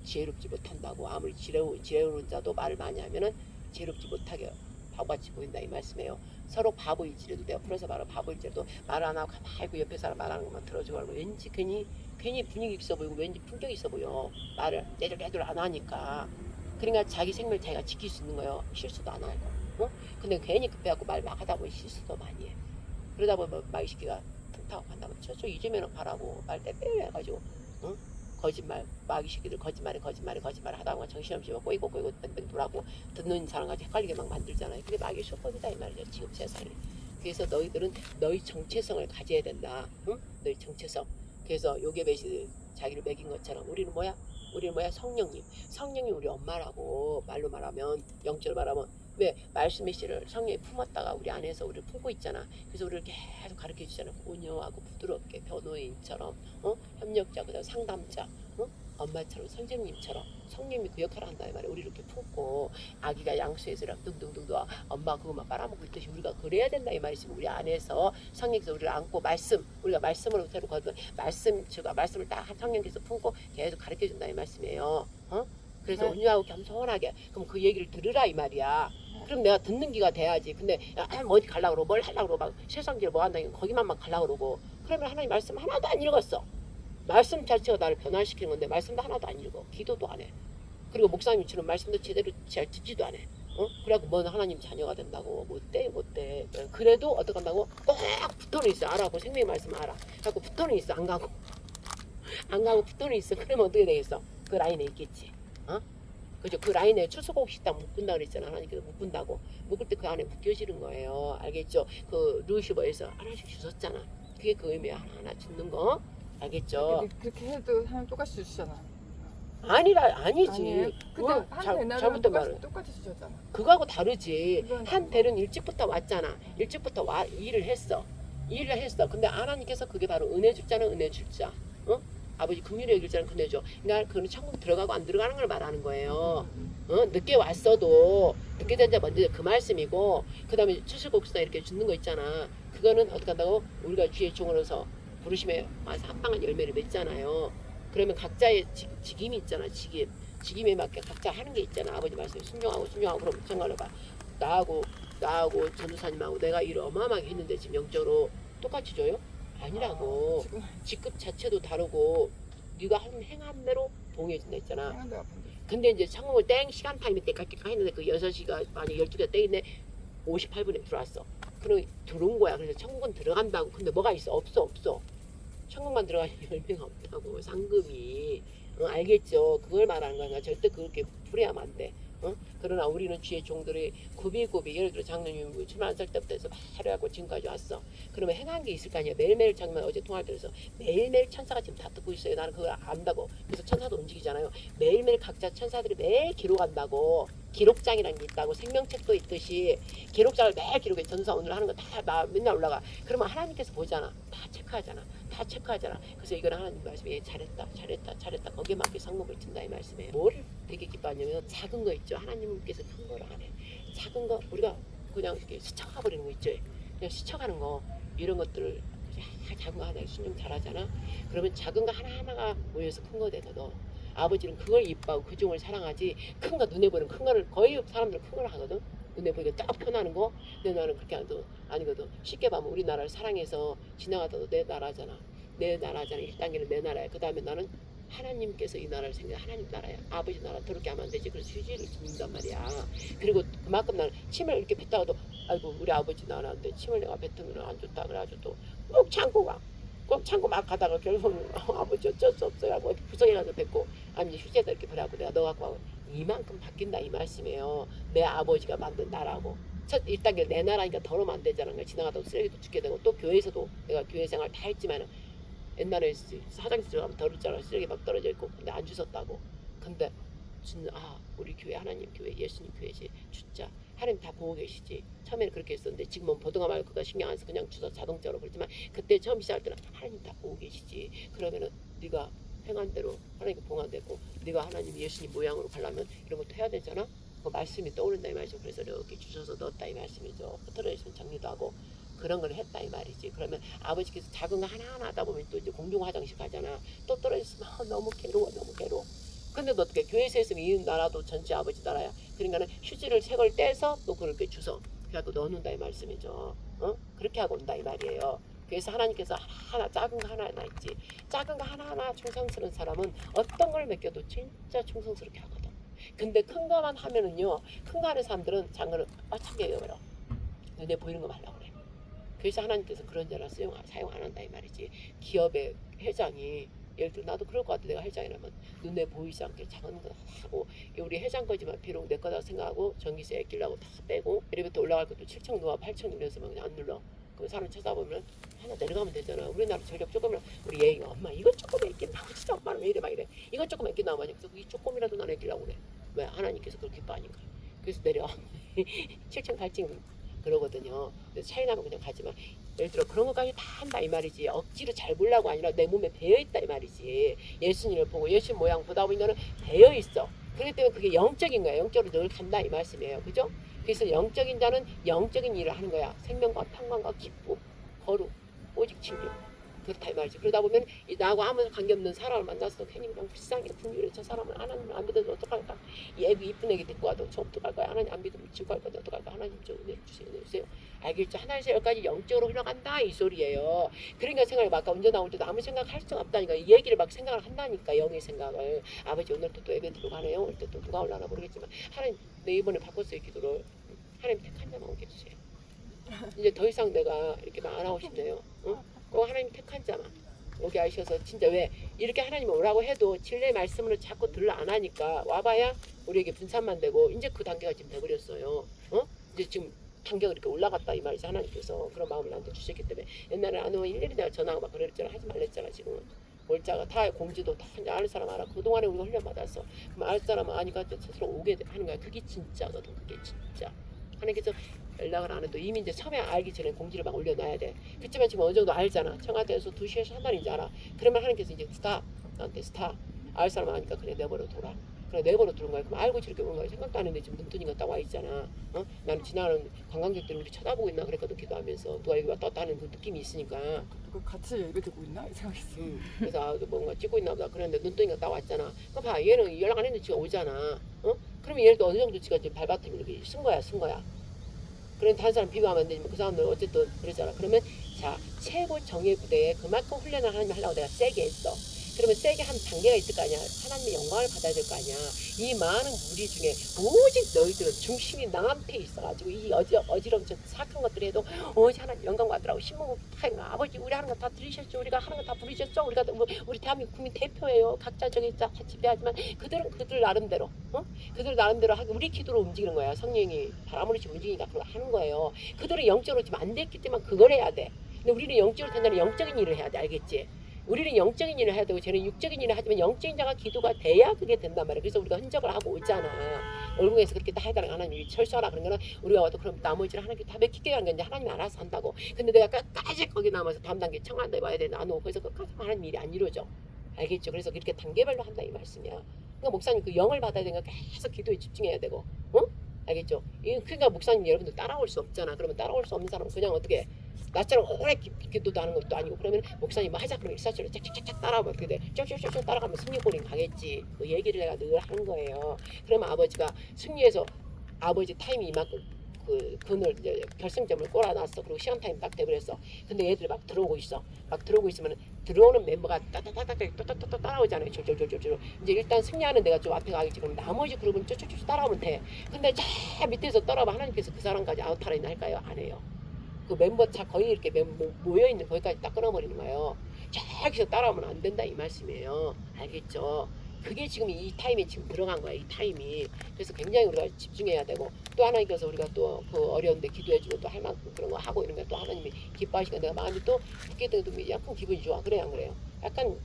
지혜롭지 못한다고. 아무리 지혜로운 자도 말을 많이 하면은 지혜롭지 못하게 바보같이 보인다 이 말씀이에요. 서로 바보일지라도 내가 풀어서 말하면 바보일지라도 말 안 하고 가만히 있고 옆에 사람 말하는 것만 들어주고 하고 왠지 괜히 분위기 있어 보이고 왠지 품격 있어 보여. 말을 내들 안 하니까. 그러니까 자기 생명을 자기가 지킬 수 있는 거예요. 실수도 안 하고. 근데 괜히 급해갖고 말 막 하다 보니 실수도 많이 해. 그러다 보면 마귀 새끼가 툭타고 간다면 저쪽 이재명은 가라고 말 때빼 해가지고 거짓말 마귀 새끼들 거짓말에 하다 보면 정신없이 꼬이고 뺑뺑 돌아고 듣는 사람까지 헷갈리게 막 만들잖아요. 근데 마귀 수법이다 이 말이죠. 지금 세상에. 그래서 너희들은 너희 정체성을 가져야 된다. 너희 정체성. 그래서 요괴배시 자기를 먹인 것처럼 우리는 뭐야? 성령님. 성령이 우리 엄마라고. 말로 말하면 영적으로 말하면 왜 말씀의 씨를 성령이 품었다가 우리 안에서 우리를 품고 있잖아. 그래서 우리를 계속 가르쳐 주잖아. 온유하고 부드럽게 변호인처럼 협력자, 그다음 상담자, 엄마처럼 선생님처럼 성령님이 그 역할을 한다 이 말이야. 우리 이렇게 품고 아기가 양수에서 등등등등 엄마 그거만 빨아먹고 있듯이 우리가 그래야 된다 이 말이지. 우리 안에서 성령께서 우리를 안고 우리가 말씀으로 새로 거둔 말씀을 딱 성령께서 품고 계속 가르쳐 준다 이 말씀이에요. 그래서 네. 온유하고 겸손하게 그럼 그 얘기를 들으라 이 말이야. 그럼 내가 듣는 기가 돼야지. 근데 어디 가려고 그러고 뭘 하려고 그러고 막 세상질 뭐 한다니까 거기만 가려고 그러고 그러면 하나님 말씀 하나도 안 읽었어. 말씀 자체가 나를 변화시키는 건데 말씀도 하나도 안 읽어. 기도도 안 해. 그리고 목사님처럼 말씀도 제대로 잘 듣지도 안 해. 그래갖고 뭔 하나님 자녀가 된다고 못돼. 그래도 어떻게 한다고 꼭 붙어는 있어. 알아고 생명의 말씀 알아. 그래갖고 붙어는 있어. 안 가고 붙어는 있어. 그러면 어떻게 되겠어? 그 라인에 있겠지. 그죠? 그 라인에 추수곡 식당 묶은다 그랬잖아. 하나님께서 묶은다고. 묶을 때 그 안에 묶여지는 거예요. 알겠죠? 그 루시버에서 하나씩 주셨잖아. 그게 그 의미야. 하나하나 주는 거. 알겠죠? 그렇게 해도 하나님 똑같이 주시잖아. 아니지. 아니에요. 근데 한 대나리는 똑같이 주셨잖아. 그거하고 다르지. 그건 한 대는 일찍부터 왔잖아. 일찍부터 일을 했어. 근데 하나님께서 그게 바로 은혜 줄자는 은혜 줄자. 아버지 긍휼의 길자는 그네죠. 그러니까 그는 천국 들어가고 안 들어가는 걸 말하는 거예요. 늦게 왔어도 늦게 된 자 먼저 그 말씀이고 그 다음에 추수곡수다 이렇게 주는 거 있잖아. 그거는 어떻게 한다고? 우리가 주의 종으로서 부르심에 와서 합당한 열매를 맺잖아요. 그러면 각자의 직임이 있잖아. 직임에 맞게 각자 하는 게 있잖아. 아버지 말씀에 순종하고 그럼 생각해봐. 나하고 전도사님하고 내가 일을 어마어마하게 했는데 지금 영적으로 똑같이 줘요? 아니라고. 직급 자체도 다르고 네가 행한 대로 동의해준다 했잖아. 근데 이제 창문을 땡 시간 타임이 때까지 했는데 그 6시가 만약 12시가 땡인데 58분에 들어왔어. 그럼 들어온 거야. 그래서 천국은 들어간다고. 근데 뭐가 있어? 없어. 천국만 들어가는 열매가 없다고. 상금이. 알겠죠? 그걸 말하는 거야. 절대 그렇게 불의하면 안 돼. 그러나 우리는 주의 종들이 굽이 예를 들어 장로님 21살 때부터 해서 막 해갖고 지금까지 왔어. 그러면 행한 게 있을 거 아니야. 매일매일 장면 어제 통화할 때에서 매일매일 천사가 지금 다 듣고 있어요. 나는 그걸 안다고. 그래서 천사도 움직이잖아요. 매일매일 각자 천사들이 매일 기록한다고. 기록장이라는 게 있다고. 생명책도 있듯이 기록장을 매일 기록해. 전사 오늘 하는 거 다 맨날 올라가. 그러면 하나님께서 보잖아. 다 체크하잖아. 그래서 이건 하나님 말씀에 잘했다. 거기에 맞게 상급을 준다 이 말씀에. 뭐를 되게 기뻐하냐면 작은 거 있죠. 하나님께서 큰 거를 안 해. 작은 거 우리가 그냥 이렇게 스쳐가 버리는 거 있죠. 그냥 스쳐가는 거 이런 것들을 작은 거 하나 순종 잘하잖아. 그러면 작은 거 하나하나가 모여서 큰 거 되거든. 아버지는 그걸 이뻐하고 그 종을 사랑하지 큰 거 눈에 보이는 큰 거를 거의 사람들은 큰 걸 하거든. 눈에 보이게 딱 표현하는 거. 근데 나는 그렇게 아니거든. 쉽게 보면 우리나라를 사랑해서 지나가다도 내 나라잖아. 1단계는 내 나라야. 그 다음에 나는 하나님께서 이 나라를 생겨 하나님 나라야. 아버지 나라 더럽게 하면 안 되지. 그래서 휴지를 짓는단 말이야. 그리고 그만큼 나는 침을 이렇게 뱉다가도 아이고 우리 아버지 나라인데 침을 내가 뱉으면 안 좋다. 그래가지고 또 꼭 참고 막 가다가 결국은 아버지 어쩔 수 없어요 하고 구석에 가서 뱉고 아니 휴지에다 이렇게 버려갖고 내가 넣어갖고 하고 이만큼 바뀐다 이 말씀이에요. 내 아버지가 만든 나라고. 첫 1단계 내 나라니까 더러면 안 되잖아. 지나가다 주쓰레기도 죽게 되고 또 교회에서도 내가 교회 생활 다 했지만은 옛날에 화장실 들어가면 더럽잖아. 쓰레기 막 떨어져 있고 근데 안 주웠다고. 근데 우리 교회 하나님 교회 예수님 교회지 주자 하나님 다 보고 계시지. 처음에는 그렇게 했었는데 지금은 보도가 말고 그거 신경 안 써서 그냥 주서 자동차로 그렇지만 그때 처음 시작할 때는 하나님 다 보고 계시지. 그러면은 네가 행한 대로 하나님께 봉안되고 네가 하나님 예수님 모양으로 가려면 이런 것도 해야 되잖아. 그 말씀이 떠오른다 이 말이죠. 그래서 이렇게 주셔서 넣었다 이 말씀이죠. 터널에서 정리도 하고 그런 걸 했다 이 말이지. 그러면 아버지께서 작은 거 하나하나 하다 보면 또 이제 공중 화장실 가잖아. 또 떨어졌으면 너무 괴로워. 근데 너 어떻게 교회에서 했으면 이 나라도 전체 아버지 나라야. 그러니까는 휴지를 새 걸 떼서 또 그렇게 주서 그래갖고 넣어놓는다 이 말씀이죠. 그렇게 하고 온다 이 말이에요. 그래서 하나님께서 하나 작은 거 하나하나 있지. 작은 거 하나하나 충성스러운 사람은 어떤 걸 맡겨도 진짜 충성스럽게 하거든. 근데 큰 거만 하면은요. 큰 거 하는 사람들은 작은 거를 어차피 여겨버려. 눈에 보이는 거 말라고 그래. 그래서 하나님께서 그런 자를 사용 안 한다 이 말이지. 기업의 회장이 예를 들어 나도 그럴 것 같아. 내가 회장이라면 눈에 보이지 않게 작은 거 하고 우리 회장 거지만 비록 내 거다 생각하고 전기세 아끼려고 다 빼고 엘리베이터 올라갈 것도 7층 누워 8층 눌려서만 그냥 안 눌러. 그 사람 찾아보면 하나 내려가면 되잖아. 우리나라 전력 조금이라 우리 얘기가 엄마 이거 조금 아끼려고 진짜 엄마는 왜 이래 막 이래. 이거 조금 아끼려고 하니까 이 조금이라도 난 아끼려고 그래. 왜 하나님께서 그렇게 기뻐하니까. 그래서 내려 7층 8층 그러거든요. 그래서 차이 나면 그냥 가지만 예를 들어 그런 것까지 다 한다 이 말이지. 억지로 잘 보려고 아니라 내 몸에 배어있다 이 말이지. 예수님을 보고 예수님 모양 보다 보면 배어있어. 그렇기 때문에 그게 영적인 거야. 영적으로 늘 간다 이 말씀이에요. 그죠? 그래서 영적인 자는 영적인 일을 하는 거야. 생명과 평강과 기쁨, 거룩, 오직 진리. 그렇다 이 말이지. 그러다 보면 나하고 아무 관계없는 사람을 만나서 괜히 그냥 불쌍해 분유를 저 사람을 하나님 안 믿어도 어떡할까? 이 애기 이쁜 애기 데리고 와도 저 어떡할 거야? 하나님 안 믿으면 지고 갈 건데 어떡할 거야? 하나님 좀 은혜 주세요. 은혜 주세요. 알겠죠? 하나에서 열까지 영적으로 흘러간다 이 소리예요. 그러니까 생각을 아까 운전 나올 때도 아무 생각할 수 없다니까. 이 얘기를 막 생각을 한다니까. 영의 생각을. 아버지 오늘 또 예배 들어가네요. 오늘 또 누가 올라나 모르겠지만 하나님 내 이번에 바꿨어요 기도를. 하나님 택한 자만 오게 해주세요. 이제 더 이상 내가 이렇게 막 안 하고 싶네요. 응? 꼭 하나님 택한 자만 오게 하셔서 진짜 왜 이렇게 하나님 오라고 해도 진리의 말씀으로 자꾸 들으려 안 하니까 와봐야 우리에게 분산만 되고 이제 그 단계가 지금 돼버렸어요. 이제 지금 단계가 이렇게 올라갔다 이 말이지. 하나님께서 그런 마음을 나한테 주셨기 때문에 옛날에 안 오면 일일이 내가 전화하고 막 그랬잖아. 하지 말랬잖아. 지금은 몰자가 다 공지도 다 이제 아는 사람 알아. 그동안에 우리가 훈련 받았어. 그럼 알 사람은 아니까 스스로 오게 하는 거야. 그게 진짜거든. 그게 진짜. 하나님께서 연락을 안 해도 이미 이제 처음에 알기 전에 공지를 막 올려놔야 돼. 그렇지만 지금 어느 정도 알잖아. 청와대에서 2시에서 한 달인지 알아. 그러면 하나님께서 이제 스타 나한테 스타 알 사람 아니까 그래 내버려 둬라. 그래 내버려 두는 거야. 그럼 알고 저렇게 오는 거야. 생각도 안 했는데 지금 눈뜨니가 딱 와 있잖아. 나는 지나가는 관광객들이 우리 쳐다보고 있나 그랬거든. 기도하면서 누가 여기 왔다 하는 그 느낌이 있으니까. 누가 같이 예배 드고 있나? 이 생각했어. 그래서 뭔가 찍고 있나 보다 그랬는데 눈뜨니가 딱 왔잖아. 그럼 봐 얘는 연락 안 했는데 지가 오잖아. 그러면 얘도 어느 정도 지가 지금 발바텀 이렇게 쓴 거야. 그런 다른 사람 비교하면 안 되지만 그 사람들은 어쨌든 그러잖아. 그러면 자 최고 정예 부대에 그만큼 훈련을 하나님이 하려고 내가 세게 했어. 그러면 세게 한 단계가 있을 거 아니야. 하나님의 영광을 받아야 될 거 아니야. 이 많은 무리 중에 오직 너희들은 중심이 나한테 있어가지고 이 어지럼증 사악한 것들 해도 오직 하나님 영광 받으라고 신문 타임 아버지 우리 하는 거 다 들으셨죠. 우리가 하는 거 다 부르셨죠. 우리 대한민국 국민 대표예요. 각자 저기 다 지배하지만 그들은 그들 나름대로 그들 나름대로 하고 우리 기도로 움직이는 거야. 성령이 바람으로 움직이니까 그걸 하는 거예요. 그들은 영적으로 지금 안 됐기 때문에 그걸 해야 돼. 근데 우리는 영적으로 된다면 영적인 일을 해야 돼. 알겠지? 우리는 영적인 일을 해야 되고 쟤는 육적인 일을 하지만 영적인 자가 기도가 돼야 그게 된단 말이야. 그래서 우리가 흔적을 하고 있잖아. 얼굴에서 그렇게 다 해달라고 하나님이 철저하라 그런 거는 우리가 와도 그럼 나머지를 하나님께 다 맡기게 하는 게 이제 하나님이 알아서 한다고. 근데 내가 끝까지 거기 남아서 다음 단계 청한대 봐야 돼. 나누고 그래서 끝까지 하나님 일이 안 이루어져. 알겠죠? 그래서 그렇게 단계별로 한다 이 말씀이야. 그러니까 목사님 그 영을 받아야 되니까 계속 기도에 집중해야 되고. 알겠죠? 그러니까 목사님 여러분들 따라올 수 없잖아. 그러면 따라올 수 없는 사람은 그냥 어떻게 나처럼 오래 기도도 하는 것도 아니고 그러면 목사님 뭐 하자 그러면 일사천리 짝짝짝짝 따라오면 어떻게 돼? 쫙쫙쫙쫙 따라가면 승리골이 가겠지. 그 얘기를 내가 늘 하는 거예요. 그러면 아버지가 승리해서 아버지 타임이 이만큼 그 그늘 이제 결승점을 꼬라놨어. 그리고 시간 타임 딱 돼버렸어. 근데 얘들이 막 들어오고 있어. 막 들어오고 있으면 들어오는 멤버가 따따따따따 따라오잖아요. 저저저저 이제 일단 승리하는 데가 좀 앞에 가겠지. 그럼 나머지 그룹은 쫓쫓쫓 따라오면 돼. 근데 저 밑에서 따라오면 하나님께서 그 사람까지 아웃하라이나 할까요? 안 해요. 그 멤버 차 거의 이렇게 모여있는 거기까지 딱 끊어버리는 거예요. 저기서 따라오면 안 된다 이 말씀이에요. 알겠죠? 그게 지금 이 타임에 지금 들어간 거야. 이 타임이. 그래서 굉장히 우리가 집중해야 되고 또 하나님께서 우리가 또 그 어려운데 기도해주고 또 할 만큼 그런 거 하고 이런 거 또 하나님이 기뻐하시니까 내가 마음이 또 그게 또 약간 기분이 좋아. 그래요 안 그래요? 약간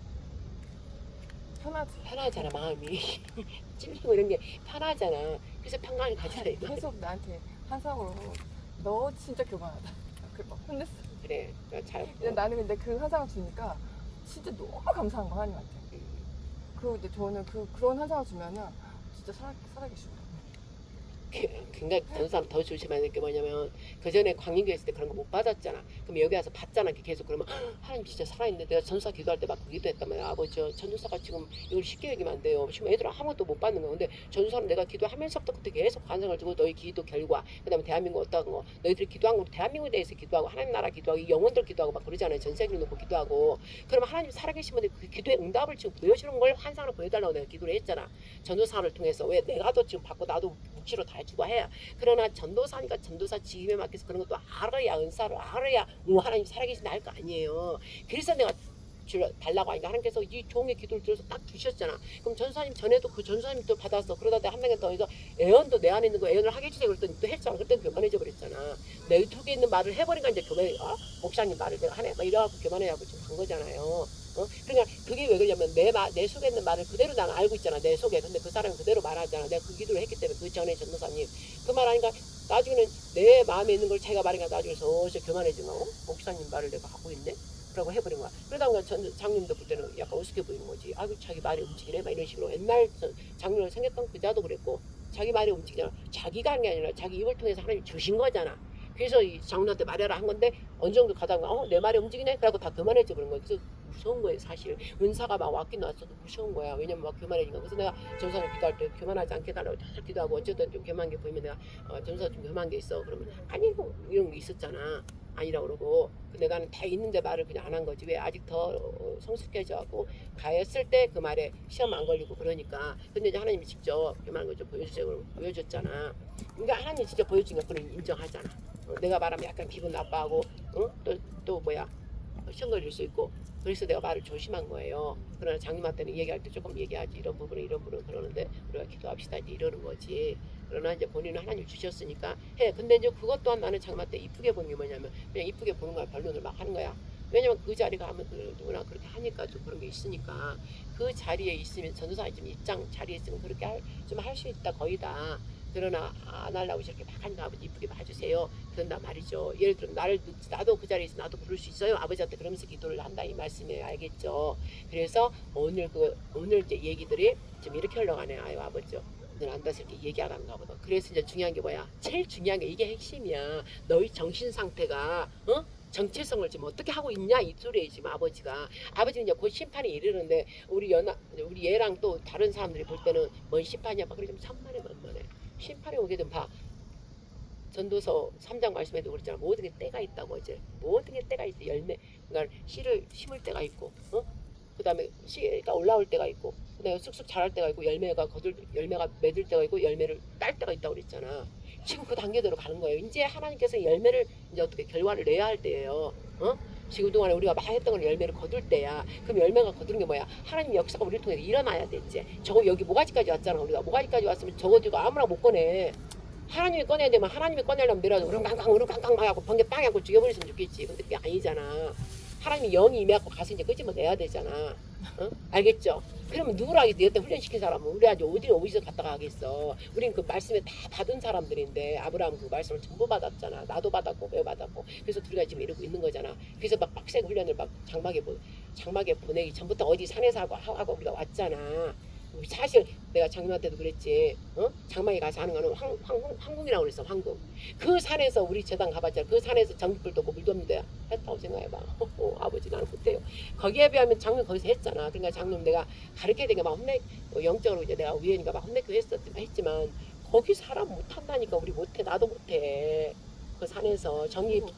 편하잖아 마음이. 찔리고 이런 게 편하잖아. 그래서 평강을 가져야 돼. 계속 나한테 한상으로 너 진짜 교만하다. 그거 혼냈어. 그래. 잘. 나는 근데 그 한상을 주니까 진짜 너무 감사한 거 하나님한테. 그리고 이제 저는 그런 한상을 주면은 진짜 살아계기 싫어. 굉장히 다른 사람 더 조심해야 될 게 뭐냐면 그 전에 광림교회 있을 때 그런 거 못 받았잖아. 그럼 여기 와서 받잖아. 계속 그러면 하나님 진짜 살아있는데 내가 전사 기도할 때 막 그 기도했단 말이야. 아버지 전사가 지금 이걸 쉽게 얘기하면 안 돼요. 지금 애들 아무것도 못 받는 거. 근데 전사는 내가 기도하면서부터 그때 계속 관성을 주고 너희 기도 결과 그다음에 대한민국 어떤 거 너희들이 기도한 거 대한민국에 대해서 기도하고 하나님 나라 기도하고 이 영혼들 기도하고 막 그러잖아요. 전 세계를 놓고 기도하고 그러면 하나님 살아계신 분들 그 기도의 응답을 지금 보여주는 걸 환상으로 보여달라고 내가 기도를 했잖아. 전도사를 통해서 왜 내가 더 지금 받고 나도 묵시로 다 해주고 해야 그러나 전도사니까 전도사 직임에 맡겨서 그런 것도 알아야 은사를 알아야 하나님 살아계신 날 거 아니에요. 그래서 내가 달라고 하니까 하나님께서 이 종의 기도를 들어서 딱 주셨잖아. 그럼 전사님 전에도 그 전사님 또 받았어. 그러다 내가 한 명에 더 해서 애언도 내 안에 있는 거 애언을 하게 해주세요. 그랬더니 또 했잖아. 그때 교만해져 버렸잖아. 내 속에 있는 말을 해버리니까 이제 교만해. 목사님 말을 내가 하네. 막 이래갖고 교만해하고 지금 간 거잖아요. 그러니까 그게 왜 그러냐면 내 속에 있는 말을 그대로 난 알고 있잖아. 내 속에. 근데 그 사람이 그대로 말하잖아. 내가 그 기도를 했기 때문에 그 전에 전도사님 그 말하니까 나중에는 내 마음에 있는 걸 자기가 말하니까 나중에 서서 교만해지는 거. 목사님 말을 내가 하고 있네. 라고 해버린 거야. 그러다 보니까 장님도 볼 때는 약간 우습게 보이는 거지. 아이고 자기 말이 움직이네 막 이런 식으로. 옛날 장님을 생겼던 그자도 그랬고 자기 말이 움직이잖아. 자기가 한 게 아니라 자기 입을 통해서 하나님이 주신 거잖아. 그래서 이 장로한테 말해라 한 건데 어느 정도 가다가 내 말이 움직이네? 그러고 다 교만해져 버린 거야. 그래서 무서운 거예요 사실. 은사가 막 왔긴 왔어도 무서운 거야. 왜냐면 막 교만해지니까. 그래서 내가 전사를 기도할 때 교만하지 않게 달라고 다 기도하고 어쨌든 좀 교만한 게 보이면 내가 전사 좀 교만한 게 있어. 그러면 아니고 이런 게 있었잖아. 아니라고 그러고 내가 다 있는데 말을 그냥 안 한 거지. 왜 아직 더 성숙해져갖고 가했을 때 그 말에 시험 안 걸리고 그러니까. 근데 이제 하나님이 직접 교만한 걸 좀 보여주세요. 그러면 보여줬잖아. 그러니까 하나님이 직접 보여주니까 그걸 인정하잖아. 내가 말하면 약간 기분 나빠하고 또 뭐야 시험 걸릴 수 있고. 그래서 내가 말을 조심한 거예요. 그러나 장님한테는 얘기할 때 조금 얘기하지. 이런 부분은 그러는데 우리가 기도합시다 이제 이러는 거지. 그러나 이제 본인은 하나님 주셨으니까 해. 근데 이제 그것 또한 나는 장님한테 이쁘게 보는 게 뭐냐면 그냥 이쁘게 보는 거야. 변론을 막 하는 거야. 왜냐면 그 자리가 하면 누구나 그렇게 하니까 좀 그런 게 있으니까 그 자리에 있으면 전도사님 좀 입장 자리에 있으면 그렇게 좀 할 수 있다 거의 다. 그러나 안 하려고 저렇게 막 하니까 아버지 이쁘게 봐주세요. 그런단 말이죠. 예를 들어 나도 그 자리에 있어 나도 부를 수 있어요. 아버지한테 그러면서 기도를 한다 이 말씀이에요. 알겠죠? 그래서 오늘 이제 얘기들이 좀 이렇게 흘러가네요. 아유 아버지 오늘 안다서 이렇게 얘기하는가 보다. 그래서 이제 중요한 게 뭐야? 제일 중요한 게 이게 핵심이야. 너희 정신 상태가 정체성을 지금 어떻게 하고 있냐 이 소리에 지금 아버지는 이제 곧 심판이 이르는데 우리 얘랑 또 다른 사람들이 볼 때는 뭔 심판이야 막 그러지만 천만에 만만해. 심판에 오게 되면 봐. 전도서 3장 말씀에도 그랬잖아. 모든 게 때가 있다고 이제. 모든 게 때가 있어. 열매. 그러니까 씨를 심을 때가 있고, 그 다음에 씨가 올라올 때가 있고, 그 다음에 쑥쑥 자랄 때가 있고, 열매가 맺을 때가 있고, 열매를 딸 때가 있다고 그랬잖아. 지금 그 단계대로 가는 거예요. 이제 하나님께서 열매를 이제 어떻게 결과를 내야 할 때예요. 지금 동안에 우리가 막 했던 걸 열매를 거둘 때야. 그럼 열매가 거두는 게 뭐야? 하나님 역사가 우리를 통해 일어나야 돼 이제. 저거 여기 모가지까지 왔잖아. 우리가 모가지까지 왔으면 저거 지고 아무나 못 꺼내. 하나님이 꺼내야 되면 하나님이 꺼내려면 내려도 우렁깡깡 막 하고 번개 빵 하고 죽여버렸으면 좋겠지. 근데 그게 아니잖아. 하나님이 영이 임해갖고 가서 이제 끄집어내야 되잖아. 알겠죠? 그러면 누구랑 내한테 훈련시킨 사람은 우리 아주 어디서 갔다가 하겠어. 우린 그 말씀에 다 받은 사람들인데 아브라함 그 말씀을 전부 받았잖아. 나도 받았고 매우 받았고. 그래서 둘이가 지금 이러고 있는 거잖아. 그래서 막 빡세게 훈련을 막 장막에 보내기 전부터 어디 산에서 하고 우리가 왔잖아. 사실 내가 장님한테도 그랬지. 장막에 가서 하는 거는 황궁이라고 그랬어. 황궁. 그 산에서 우리 재단 가봤잖아. 그 산에서 전기불도 없고 물도 없는데 했다고 생각해봐. 아버지 나는 못해요. 거기에 비하면 장님 거기서 했잖아. 그러니까 장님 내가 가르쳐야 되니까 막 영적으로 이제 내가 위에니까 막 혼내고 했지만 거기 사람 못한다니까. 우리 못해. 나도 못해. 그 산에서 전기도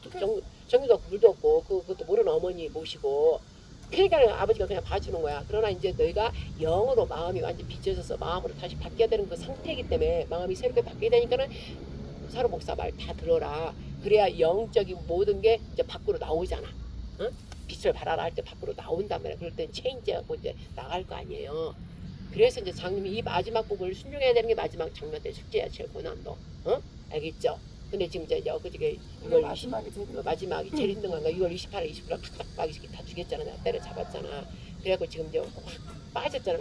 없고 물도 없고 그것도 모르는 어머니 모시고. 그러니까 아버지가 그냥 봐주는 거야. 그러나 이제 너희가 영으로 마음이 완전 빚어져서 마음으로 다시 바뀌어야 되는 그 상태이기 때문에 마음이 새롭게 바뀌게 되니까는 사로 목사 말 다 들어라. 그래야 영적인 모든 게 이제 밖으로 나오잖아. 빛을 발하라 할 때 밖으로 나온단 말이야. 그럴 땐 체인지하고 이제 나갈 거 아니에요. 그래서 이제 장님이 이 마지막 부분을 순종해야 되는 게 마지막 장면 때 숙제야. 제일 고난도. 알겠죠? 근데 지금 이제 엊그저께 마지막이 제일 힘든 건가 6월 28일 29일 막 이렇게 다 죽였잖아. 내가 때려 잡았잖아. 그래갖고 지금 이제 확 빠졌잖아.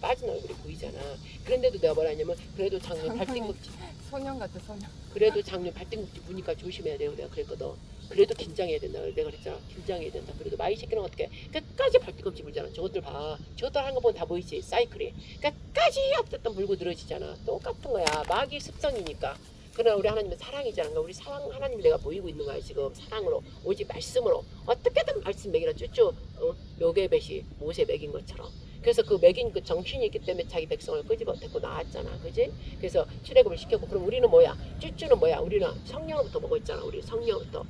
빠진 얼굴이 보이잖아. 그런데도 내가 뭐라 했냐면 그래도 장님 발등급지 소년 같아 소년. 그래도 장님 발등급지 보니까 조심해야 돼요. 내가 그랬거든. 그래도 긴장해야 된다. 내가 그랬잖아. 긴장해야 된다. 그래도 마이 새끼는 어떻게 끝까지 발등급지 불잖아. 저것들 봐. 저것들 하는 거 보면 다 보이지. 사이클이. 끝까지 앞됐던 물고 늘어지잖아. 똑같은 거야. 마귀 습성이니까. 그러나 우리 하나님은 사랑이잖아. 그러니까 우리 사랑 하나님 내가 보이고 있는 거야 지금. 사랑으로 오직 말씀으로 어떻게든 말씀 먹이라 쭈쭈 요게벳이 모세 먹인 것처럼. 그래서 그 먹인 그 정신이 있기 때문에 자기 백성을 끄집어 데리고 나왔잖아. 그지? 그래서 출애굽을 시켰고. 그럼 우리는 뭐야? 쭈쭈는 뭐야? 우리는 성령부터 먹었잖아. 우리 성령부터.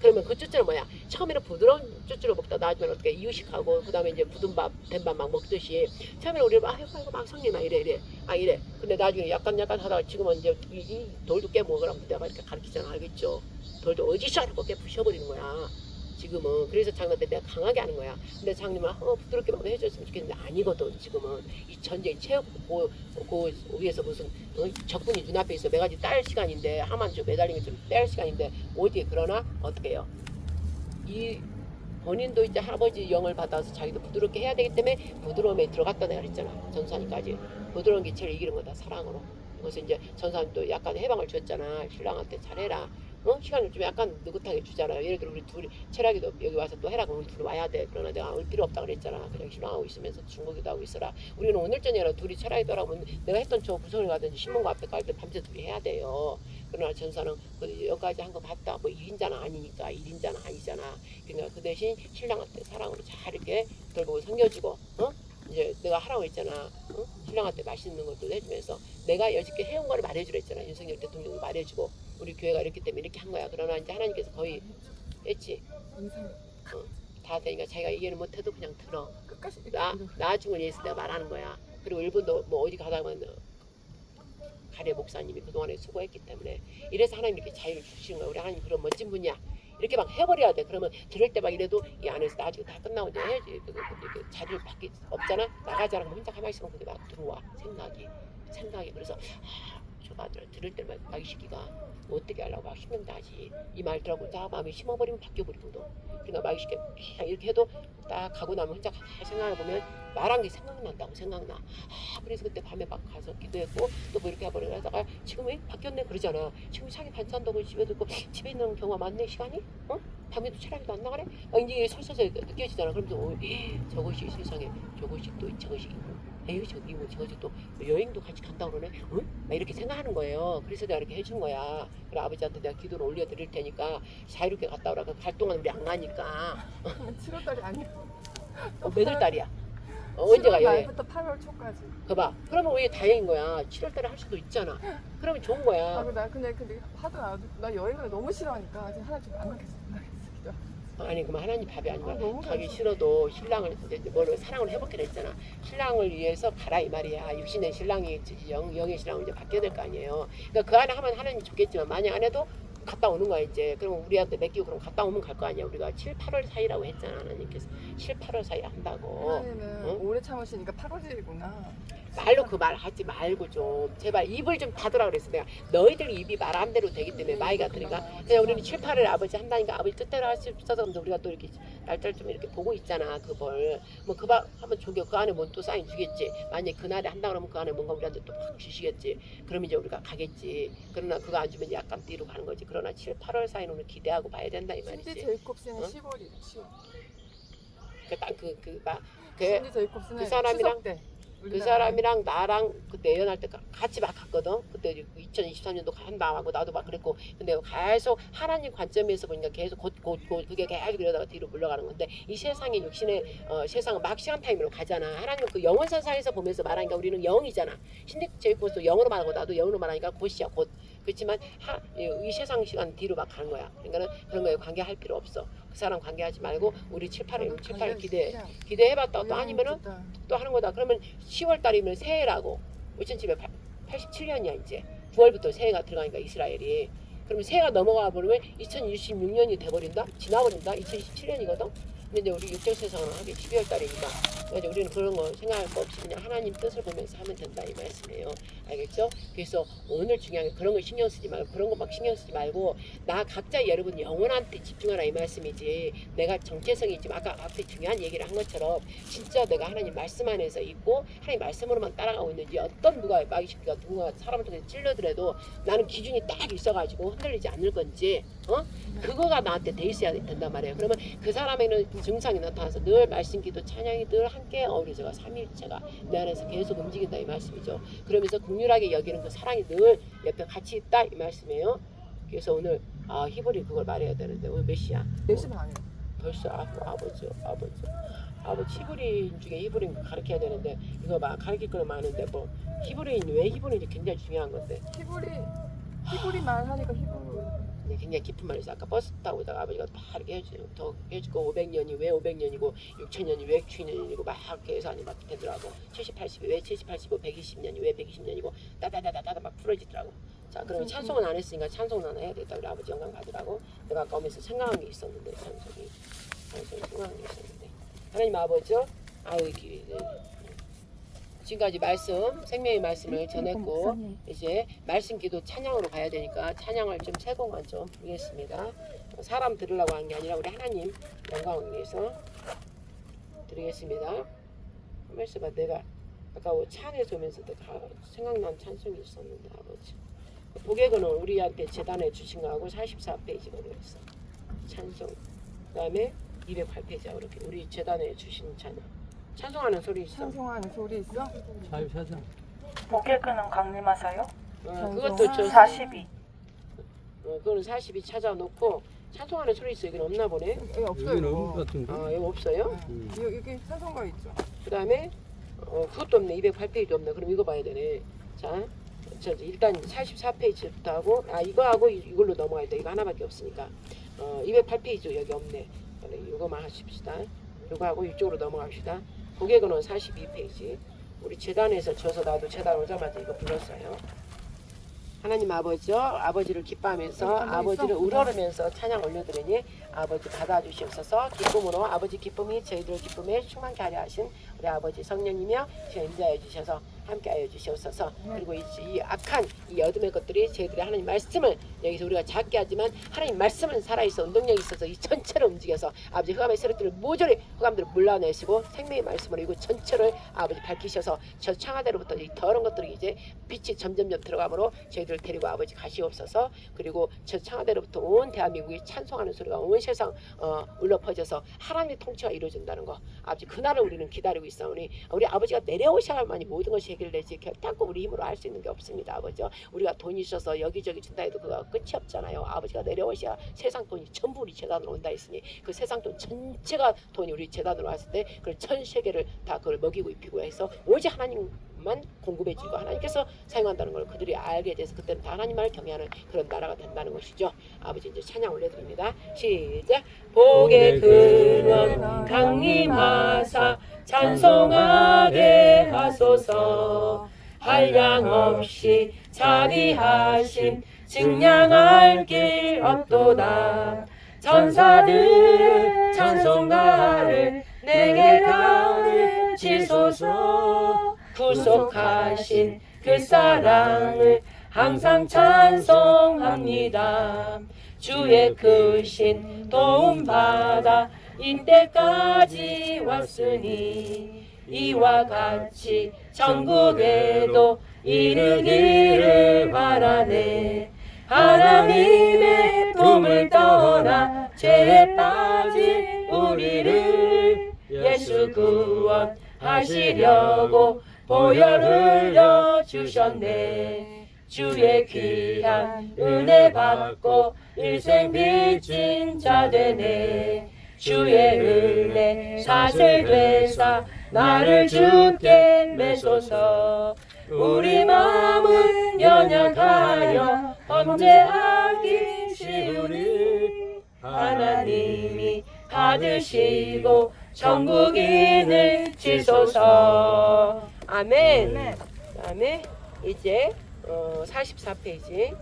그러면 그 쭈쭈는 뭐야? 처음에는 부드러운 쭈쭈를 먹다 나중에 어떻게 이유식하고 그 다음에 이제 굳은 밥, 된 밥 막 먹듯이 처음에는 우리는 아이고 막 성령 막 이래. 근데 나중에 약간 하다가 지금은 이제 이 돌도 깨먹으라고 내가 이렇게 가르치잖아. 알겠죠? 돌도 어디서 하라고 깨 부셔버리는 거야. 지금은. 그래서 장님한테 내가 강하게 하는 거야. 근데 장님은 부드럽게만 해줬으면 좋겠는데 아니거든. 지금은 이 전쟁 체육고 위에서 무슨 적군이 눈앞에 있어. 매가지 딸 시간인데 하만 좀 매달리면 좀 뺄 시간인데 어디에. 그러나 어떻게 해요? 이 본인도 이제 할아버지 영을 받아서 자기도 부드럽게 해야 되기 때문에 부드러움에 들어갔다 내가 그랬잖아. 전사님까지 부드러운 게 제일 이기는 거다 사랑으로. 그래서 이제 전사님도 약간 해방을 줬잖아. 신랑한테 잘해라. 시간을 좀 약간 느긋하게 주잖아요. 예를 들어 우리 둘이 철학이도 여기 와서 또 해라 그러면 우리 둘이 와야 돼. 그러나 내가 올 필요 없다 그랬잖아. 그냥 신랑하고 있으면서 중국에도 하고 있어라. 우리는 오늘 저녁에 둘이 철학이더라고 내가 했던 저 구성을 가든지 신문고 앞에 갈 때 밤새 둘이 해야 돼요. 그러나 전사는 여기까지 한 거 봤다. 뭐 1인자는 아니니까 1인자는 아니잖아. 그러니까 그 대신 신랑한테 사랑으로 잘 이렇게 돌보고 섬겨주고 이제 내가 하라고 했잖아. 신랑한테 맛있는 것도 해주면서 내가 여지껏 해온 거를 말해주랬잖아. 윤석열 대통령이 말해주고 우리 교회가 이렇기 때문에 이렇게 한 거야. 그러나 이제 하나님께서 거의 했지. 인생 다 되니까 자기가 이해를 못해도 그냥 들어. 끝까지 나중을 위해서 내가 말하는 거야. 그리고 일본도 뭐 어디 가다 보면 가래 목사님이 그동안에 수고했기 때문에 이래서 하나님 이렇게 자유를 주시는 거야. 우리 하나님 그런 멋진 분이야. 이렇게 막 해버려야 돼. 그러면 들을 때 막 이래도 이 안에서 나중에 다 끝나고 이제 해야지. 자리를 밖에 없잖아. 나가자라 그러면 혼자 가만히 있으면 그게 막 들어와. 생각이. 그래서 저 아들 들을 때만 막 이 시기가 어떻게 하려고 막 신경 나지. 이 말 들어보고 다 마음이 심어버리면 바뀌어버리거든. 그러니까 막 이렇게 해도 딱 가고 나면 혼자 가만히 생각해보면 말한 게 생각난다고 생각나. 그래서 그때 밤에 막 가서 기도했고 또 뭐 이렇게 해버리고 하다가 지금 왜 바뀌었네 그러잖아. 지금 자기 반찬도 하고 집에도 있고 집에 있는 경우가 많네 시간이? 밤에도 차량도 안 나가네? 이제 설서서 느껴지잖아. 그러면서 저것이 세상에 저것이 또 저것이 에이 저기 뭐 저것이 또 여행도 같이 간다고 그러네? 막 이렇게 생각하는 거예요. 그래서 내가 이렇게 해준 거야. 그래 아버지한테 내가 기도를 올려드릴 테니까 자유롭게 갔다 오라. 갈 동안 우리 안 가니까 7월달이 아니야. 몇 월 달이야? 언제 가 여행? 7월 말부터 8월 초까지. 그봐. 그러면 왜 다행인 거야. 7월 달에 할 수도 있잖아. 그러면 좋은 거야. 나 근데 하더라. 나 여행을 너무 싫어하니까 지금 하나 좀안 가겠어. 아니 그럼 하나님 밥이 아니라 너무 가기 감사해. 싫어도 신랑을 이제 뭘 사랑을 해볼게 했잖아. 신랑을 위해서 가라 이 말이야. 육신의 신랑이 영의 신랑을 이제 바뀌어야 될 거 아니에요. 그러니까 그 안에 하면 하나님 좋겠지만 만약 안 해도 갔다 오는 거야 이제. 그럼 우리한테 맡기고 그럼 갔다 오면 갈 거 아니야. 우리가 7, 8월 사이라고 했잖아. 하나님께서 7, 8월 사이 한다고. 하나님은 오래 참으시니까 8월이구나. 말로 그 말 하지 말고 좀 제발 입을 좀 닫으라 그랬어. 내가 너희들 입이 마음대로 되기 때문에 마이 같으니까 그냥 우리는 7, 8월 아버지 한다니까 아버지 뜻대로 할 수 있어서 우리가 또 이렇게 날짜를 좀 이렇게 보고 있잖아. 그걸 뭐 그 밥 한번 조겨 그 안에 뭔 또 사인 주겠지. 만약에 그날에 한다 그러면 그 안에 뭔가 우리한테 또 확 주시겠지. 그럼 이제 우리가 가겠지. 그러나 그거 안 주면 약간 뒤로 가는 거지. 그러나 7, 8월 사이는 우리 기대하고 봐야 된다 이 말이지. 신디 제이콥스는 10월이래. 10월. 그 제이콥스는 그 사람이랑 추석 때. 그 사람이랑 나랑 그때 예언할 때 같이 막 갔거든. 그때 2023년도 한다 하고 나도 막 그랬고. 근데 계속 하나님 관점에서 보니까 계속 곧 그게 계속 이러다가 뒤로 물러가는 건데 이 세상의 육신의 세상은 막 시간 타임으로 가잖아. 하나님은 그 영원 세상에서 보면서 말하니까 우리는 영이잖아. 신대 제이콥스도 영으로 말하고 나도 영으로 말하니까 곧이야 곧. 그렇지만 이 세상 시간 뒤로 막 가는 거야. 그러니까는 그런 거에 관계할 필요 없어. 그 사람 관계하지 말고 우리 7, 8월 7, 8월 기대해봤다. 또 아니면은 또 하는 거다. 그러면 10월 달이면 새해라고. 5787년이야 이제. 9월부터 새해가 들어가니까 이스라엘이. 그러면 새해가 넘어가 버리면 2026년이 돼버린다? 지나버린다? 2027년이거든? 근데 이제 우리 육적 세상은 하기 12월 달이니까. 그래서 우리는 그런 거 생각할 거 없이 그냥 하나님 뜻을 보면서 하면 된다 이 말씀이에요. 알겠죠? 그래서 오늘 중요한 게 그런 거 신경 쓰지 말고 그런 거 막 신경 쓰지 말고 나 각자 여러분 영혼한테 집중하라 이 말씀이지. 내가 정체성이 지금 아까 앞에 중요한 얘기를 한 것처럼 진짜 내가 하나님 말씀 안에서 있고 하나님 말씀으로만 따라가고 있는지 어떤 누가 마귀새끼가 누가 사람을 통해 찔러더라도 나는 기준이 딱 있어가지고 흔들리지 않을 건지 그거가 나한테 돼 있어야 된단 말이에요. 그러면 그 사람에는 증상이 나타나서 늘 말씀 기도 찬양이 늘 함께 어우러져가 삼위일체가 내 안에서 계속 움직인다 이 말씀이죠. 그러면서 긍휼하게 여기는 그 사랑이 늘 옆에 같이 있다 이 말씀이에요. 그래서 오늘 히브리 그걸 말해야 되는데 오늘 몇 시야? 4시 반이에요. 벌써 아버지 히브리인 중에 히브리인 가르쳐야 되는데 이거 막 가르칠 거는 많은데 뭐 히브리인 왜 히브리인이 굉장히 중요한 건데 히브리만 하니까 히브리. 굉장히 깊은 말이죠. 아까 버스 타고 오다가 아버지가 다 이렇게 해주고 500년이 왜 500년이고 6000년이 왜 6000년이고 막 이렇게 해서 아니 막 되더라고. 70, 80이 왜 70, 80이고 120년이 왜 120년이고 따다다다다 막 풀어지더라고. 자 그러면 찬송은 안 했으니까 찬송은 하나 해야 되겠다. 우리 아버지 영광 받으라고. 내가 아까 오면서 생각한 게 있었는데 찬송이 생각한 게 있었는데 하나님 아버지요. 지금까지 말씀, 생명의 말씀을 전했고 이제 말씀 기도 찬양으로 가야 되니까 찬양을 좀 3곡만 좀 부르겠습니다. 사람 들으려고 한 게 아니라 우리 하나님 영광을 위해서 드리겠습니다. 말씀아 내가 아까 차 안에서 오면서도 생각난 찬송이 있었는데 아버지 고객은 우리한테 재단해 주신 거하고 44페이지가 되었어. 찬송. 그 다음에 208페이지하고 이렇게 우리 재단해 주신 찬양. 찬송하는 소리 있어. 찬송하는 소리 있어? 자유사상. 목일근은 강림하사요? 그것도 저 42. 그거는 42 찾아놓고 찬송하는 소리 있어. 여기는 없나 보네. 여기 없어요. 여기는 이거. 없는 것 같은데. 아 여기 없어요. 여기 찬송가 있죠. 그 다음에 그것도 없네. 208페이지 없네. 그럼 이거 봐야 되네. 자, 일단 44페이지부터 하고 이거 하고 이걸로 넘어가야 돼. 이거 하나밖에 없으니까 208페이지 여기 없네. 이거만 하십시다. 이거 하고 이쪽으로 넘어갑시다. 고객은 42페이지. 우리 재단에서 저서 나도 재단 오자마자 이거 불렀어요. 하나님 아버지요, 아버지를 기뻐하면서 아버지를 우러르면서 찬양 올려드리니 아버지 받아주시옵소서. 기쁨으로 아버지 기쁨이 저희들 기쁨에 충만케 하려 하신 우리 아버지 성령이며 저희 임자해 주셔서 함께하여 주시옵소서. 그리고 이 악한 이 어둠의 것들이 저희들의 하나님 말씀을 여기서 우리가 작게 하지만 하나님 말씀은 살아있어 운동력이 있어서 이 전체를 움직여서 아버지 흑암의 세력들을 모조리 흑암들을 물러내시고 생명의 말씀으로 이거 전체를 아버지 밝히셔서 저 창하대로부터 이 더러운 것들이 이제 빛이 점점점 들어가므로 저희들을 데리고 아버지 가시옵소서. 그리고 저 창하대로부터 온 대한민국이 찬송하는 소리가 온 세상 울려 퍼져서 하나님의 통치가 이루어진다는 거 아버지 그날을 우리는 기다리고 있사오니 우리 아버지가 내려오셔야만이 모든 것이 해결되지 결단코 우리 힘으로 할 수 있는 게 없습니다. 아버지 우리가 돈이 있어서 여기저기 준다 해도 그거 끝이 없잖아요. 아버지가 내려오셔야 세상 돈이 전부 우리 재단으로 온다 했으니 그 세상 돈 전체가 돈이 우리 재단으로 왔을 때 그걸 전 세계를 다 그걸 먹이고 입히고 해서 오직 하나님만 공급해주고 하나님께서 사용한다는 걸 그들이 알게 돼서 그때는 다 하나님만을 경외하는 그런 나라가 된다는 것이죠. 아버지 이제 찬양 올려드립니다. 시작. 복의 근원 강림하사 찬송하게 하소서. 한량없이 자비하심 증량할 길 없도다. 천사들 찬송가를 내게 가르치소서. 구속하신 그 사랑을 항상 찬송합니다. 주의 크신 도움 받아 이때까지 왔으니 이와 같이 천국에도 이르기를 바라네. 하나님의 도움을 떠나 죄에 빠진 우리를 예수 구원하시려고 보혈 흘려 주셨네. 주의 귀한 은혜 받고 일생 빚진 자 되네. 주의 은혜 사슬 되사 나를 주께 매소서. 우리 마음은 연약하여 범죄하기 쉬우니 하나님이 받으시고 천국인을 지소서. 아멘. 그다음에 이제 44페이지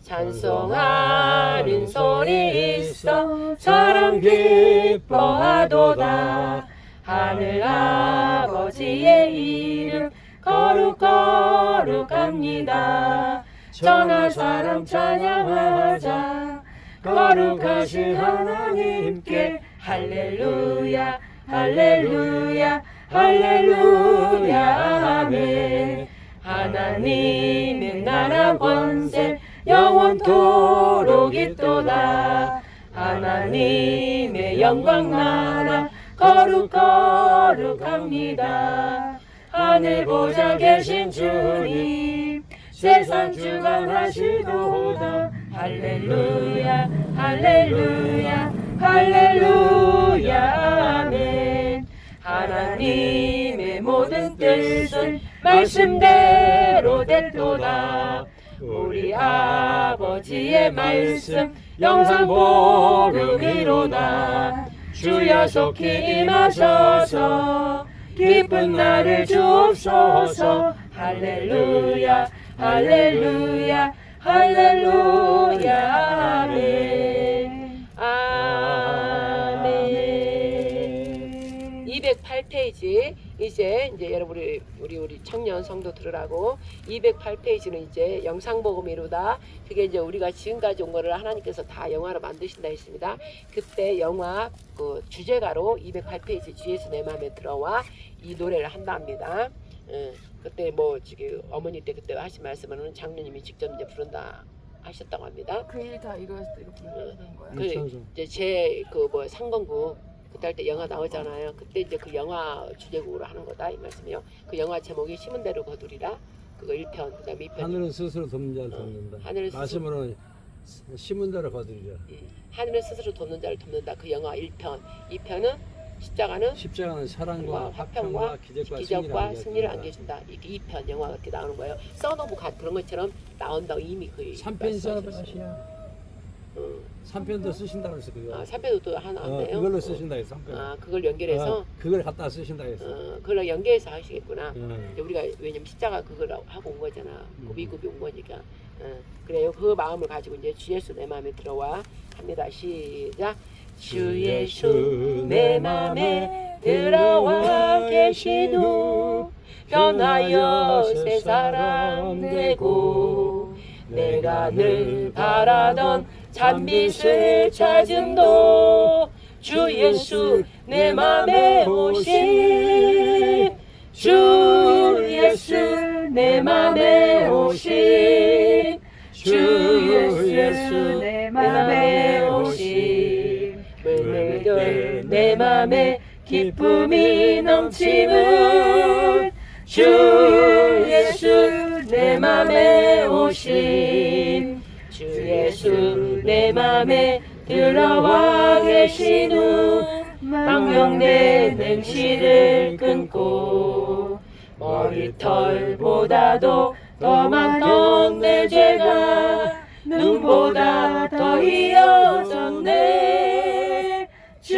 찬송하는 소리 있어 사람 기뻐하도다. 하늘 아버지의 이름 거룩거룩합니다. 전하 사람 찬양하자. 거룩하신 하나님께 할렐루야 할렐루야 할렐루야 아멘. 하나님의 나라 권세 영원토록 있도다. 하나님의 영광 나라 거룩거룩합니다. 하늘 보좌 계신 주님 세상 주관하시도다. 할렐루야 할렐루야 할렐루야 아멘. 하나님의 모든 뜻은 말씀대로 됐도다. 우리 아버지의 말씀 영상 복음이로다. 주여 속히 임하셔서 기쁜 날을 주옵소서. 할렐루야 할렐루야 할렐루야 아멘. 아멘. 208페이지 이제 여러분 우리 청년 성도 들으라고 208페이지는 이제 영상 복음 이루다. 그게 이제 우리가 지금까지 온 거를 하나님께서 다 영화로 만드신다 했습니다. 그때 영화 그 주제가로 208페이지 주에서 내 마음에 들어와 이 노래를 한답니다. 그때 뭐 지금 어머니 때 그때 하신 말씀은 장로님이 직접 이제 부른다 하셨다고 합니다. 그 일 다 이루었을 때 이렇게 부르는 거야. 그 이제 제 그 뭐 상건국 그때 할 때 영화 나오잖아요. 그때 이제 그 영화 주제곡으로 하는 거다 이 말씀이요. 그 영화 제목이 심은 대로 거두리라. 그거 1편 그다음에 2편. 하늘은 스스로 돕는 자를 돕는다. 하늘은 스스로- 말씀으로는 심은 대로 거두리라. 하늘은 스스로 돕는 자를 돕는다. 그 영화 1편. 2편은 십자가는 십자가는 사랑과 화평과 화평과 기적과 승리를 안겨준다. 안겨준다. 이게 2편 영화가 그렇게 나오는 거예요. 써놓고 그런 것처럼 나온다고 이미 그 3편 써보시야. 3편도 쓰신다고 해서 그거. 3편도 또 하나 나왔네요. 그걸로 쓰신다 해서 3편. 그걸 연결해서 그걸 갖다 쓰신다 해서. 그걸 연결해서 하시겠구나. 예. 이제 우리가 왜냐면 십자가 그걸 하고 온 거잖아. 고비고비 온 거니까. 그래요. 그 마음을 가지고 이제 주 예수 내 마음에 들어와 합니다. 시작. 주 예수 내 마음에 들어와 계신 후 변하여 새 사람 되고 내가 늘 바라던 참빛을 찾음도 주 예수 내 맘에 오심 주 예수 내 맘에 오심 주 예수 내 맘에 오심 물들 내 맘에 기쁨이 넘치는 주 예수 내 맘에 오심 주 예수 내 맘에 들어와 계신 후 망령된 행실을 끊고 머리털보다도 더 많던 내 죄가 눈보다 더 이어졌네 주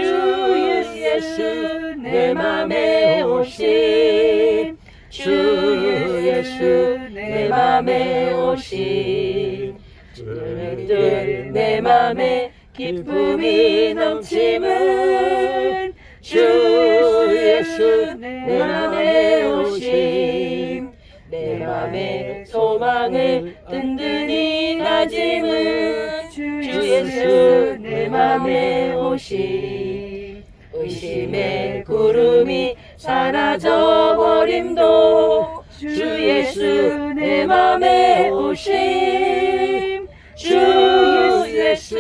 예수 내 맘에 오심 주 예수 내 맘에 오심 주님들 내 맘에 기쁨이 넘치는 주 예수 내 맘에 오심 내 맘에 소망을 든든히 다짐은 주 예수 내 맘에 오심 의심의 구름이 사라져 버림도 주 예수 내 맘에 오심 주 예수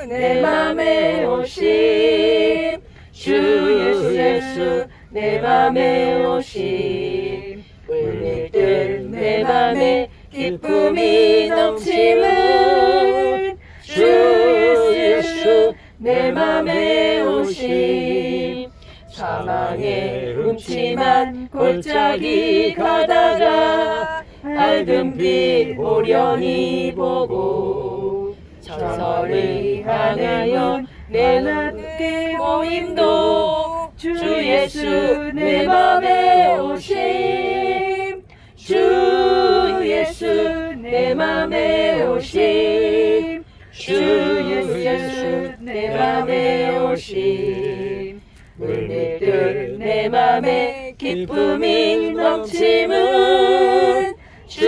내 맘에 오심 주 예수 내 맘에 오심 물밀들 내 맘에 기쁨이 넘치는 주 예수 내 맘에 오심 사망의 음침한 골짜기 가다가 밝은 빛 호련히 보고 천성을 향하여 내 낮게 모임도 주 예수 내 맘에 오심 주 예수 내 맘에 오심 주 예수 내 맘에 오심 물밀들 내 맘에 기쁨이 넘치는 주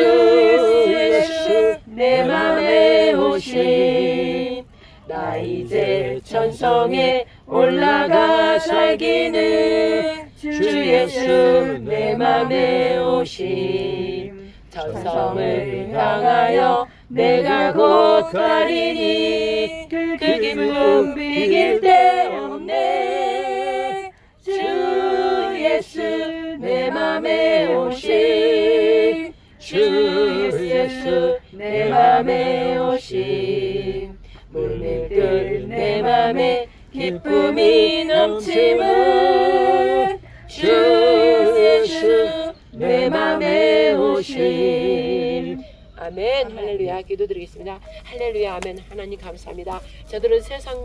예수 내 맘에 오심 나 이제 천성에 올라가 살기는 주 예수 내 맘에 오심 천성을 향하여 내가 곧 가리니 그 기쁨 비길 데 없네 주 예수 내 맘에 오심 주 예수 내 맘에 오심 물밀들 내 맘에 기쁨이 넘치는 주 예수 내 맘에 오심 아멘 할렐루야 기도드리겠습니다. 할렐루야 아멘 하나님 감사합니다. 저들은 세상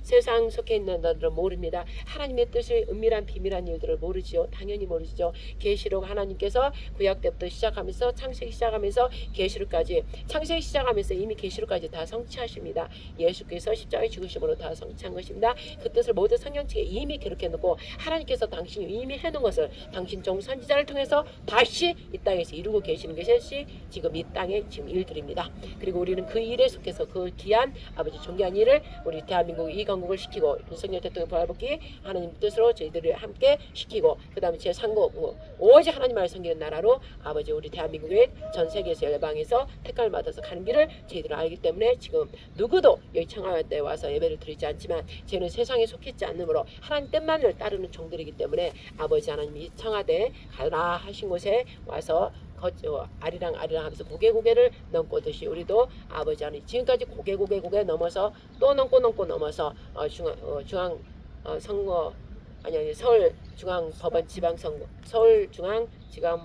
세상 속해 있는 자들은 모릅니다. 하나님의 뜻을 은밀한 비밀한 일들을 모르지요. 당연히 모르시죠. 계시록 하나님께서 구약 때부터 시작하면서 창세기 시작하면서 계시록까지 창세기 시작하면서 이미 계시록까지 다 성취하십니다. 예수께서 십자가에 죽으심으로 다 성취한 것입니다. 그 뜻을 모두 성경책에 이미 기록해 놓고 하나님께서 당신이 이미 해놓은 것을 당신 종 선지자를 통해서 다시 이 땅에서 이루고 계시는 것이 지금 이 땅의 지금 일들입니다. 그리고 우리는 그 일에 속해서 그 귀한 아버지 존귀한 일을 우리 대한민국 이 건국을 시키고 윤석열 대통령 부활복귀 하나님 뜻으로 저희들을 함께 시키고 그 다음에 제3국 오직 하나님만을 섬기는 나라로 아버지 우리 대한민국의 전 세계에서 열방에서 택감을 받아서 가는 길을 저희들은 알기 때문에 지금 누구도 여기 청하대 와서 예배를 드리지 않지만 저희는 세상에 속했지 않으므로 하나님 뜻만을 따르는 종들이기 때문에 아버지 하나님이 청하대 가라 하신 곳에 와서 아리랑 하면서 고개를 넘고듯이 우리도 아버지 하나님 지금까지 고개 넘어서 또 넘고 넘어서 중앙 선거 아니 서울 중앙 법원 지방 선거 서울 중앙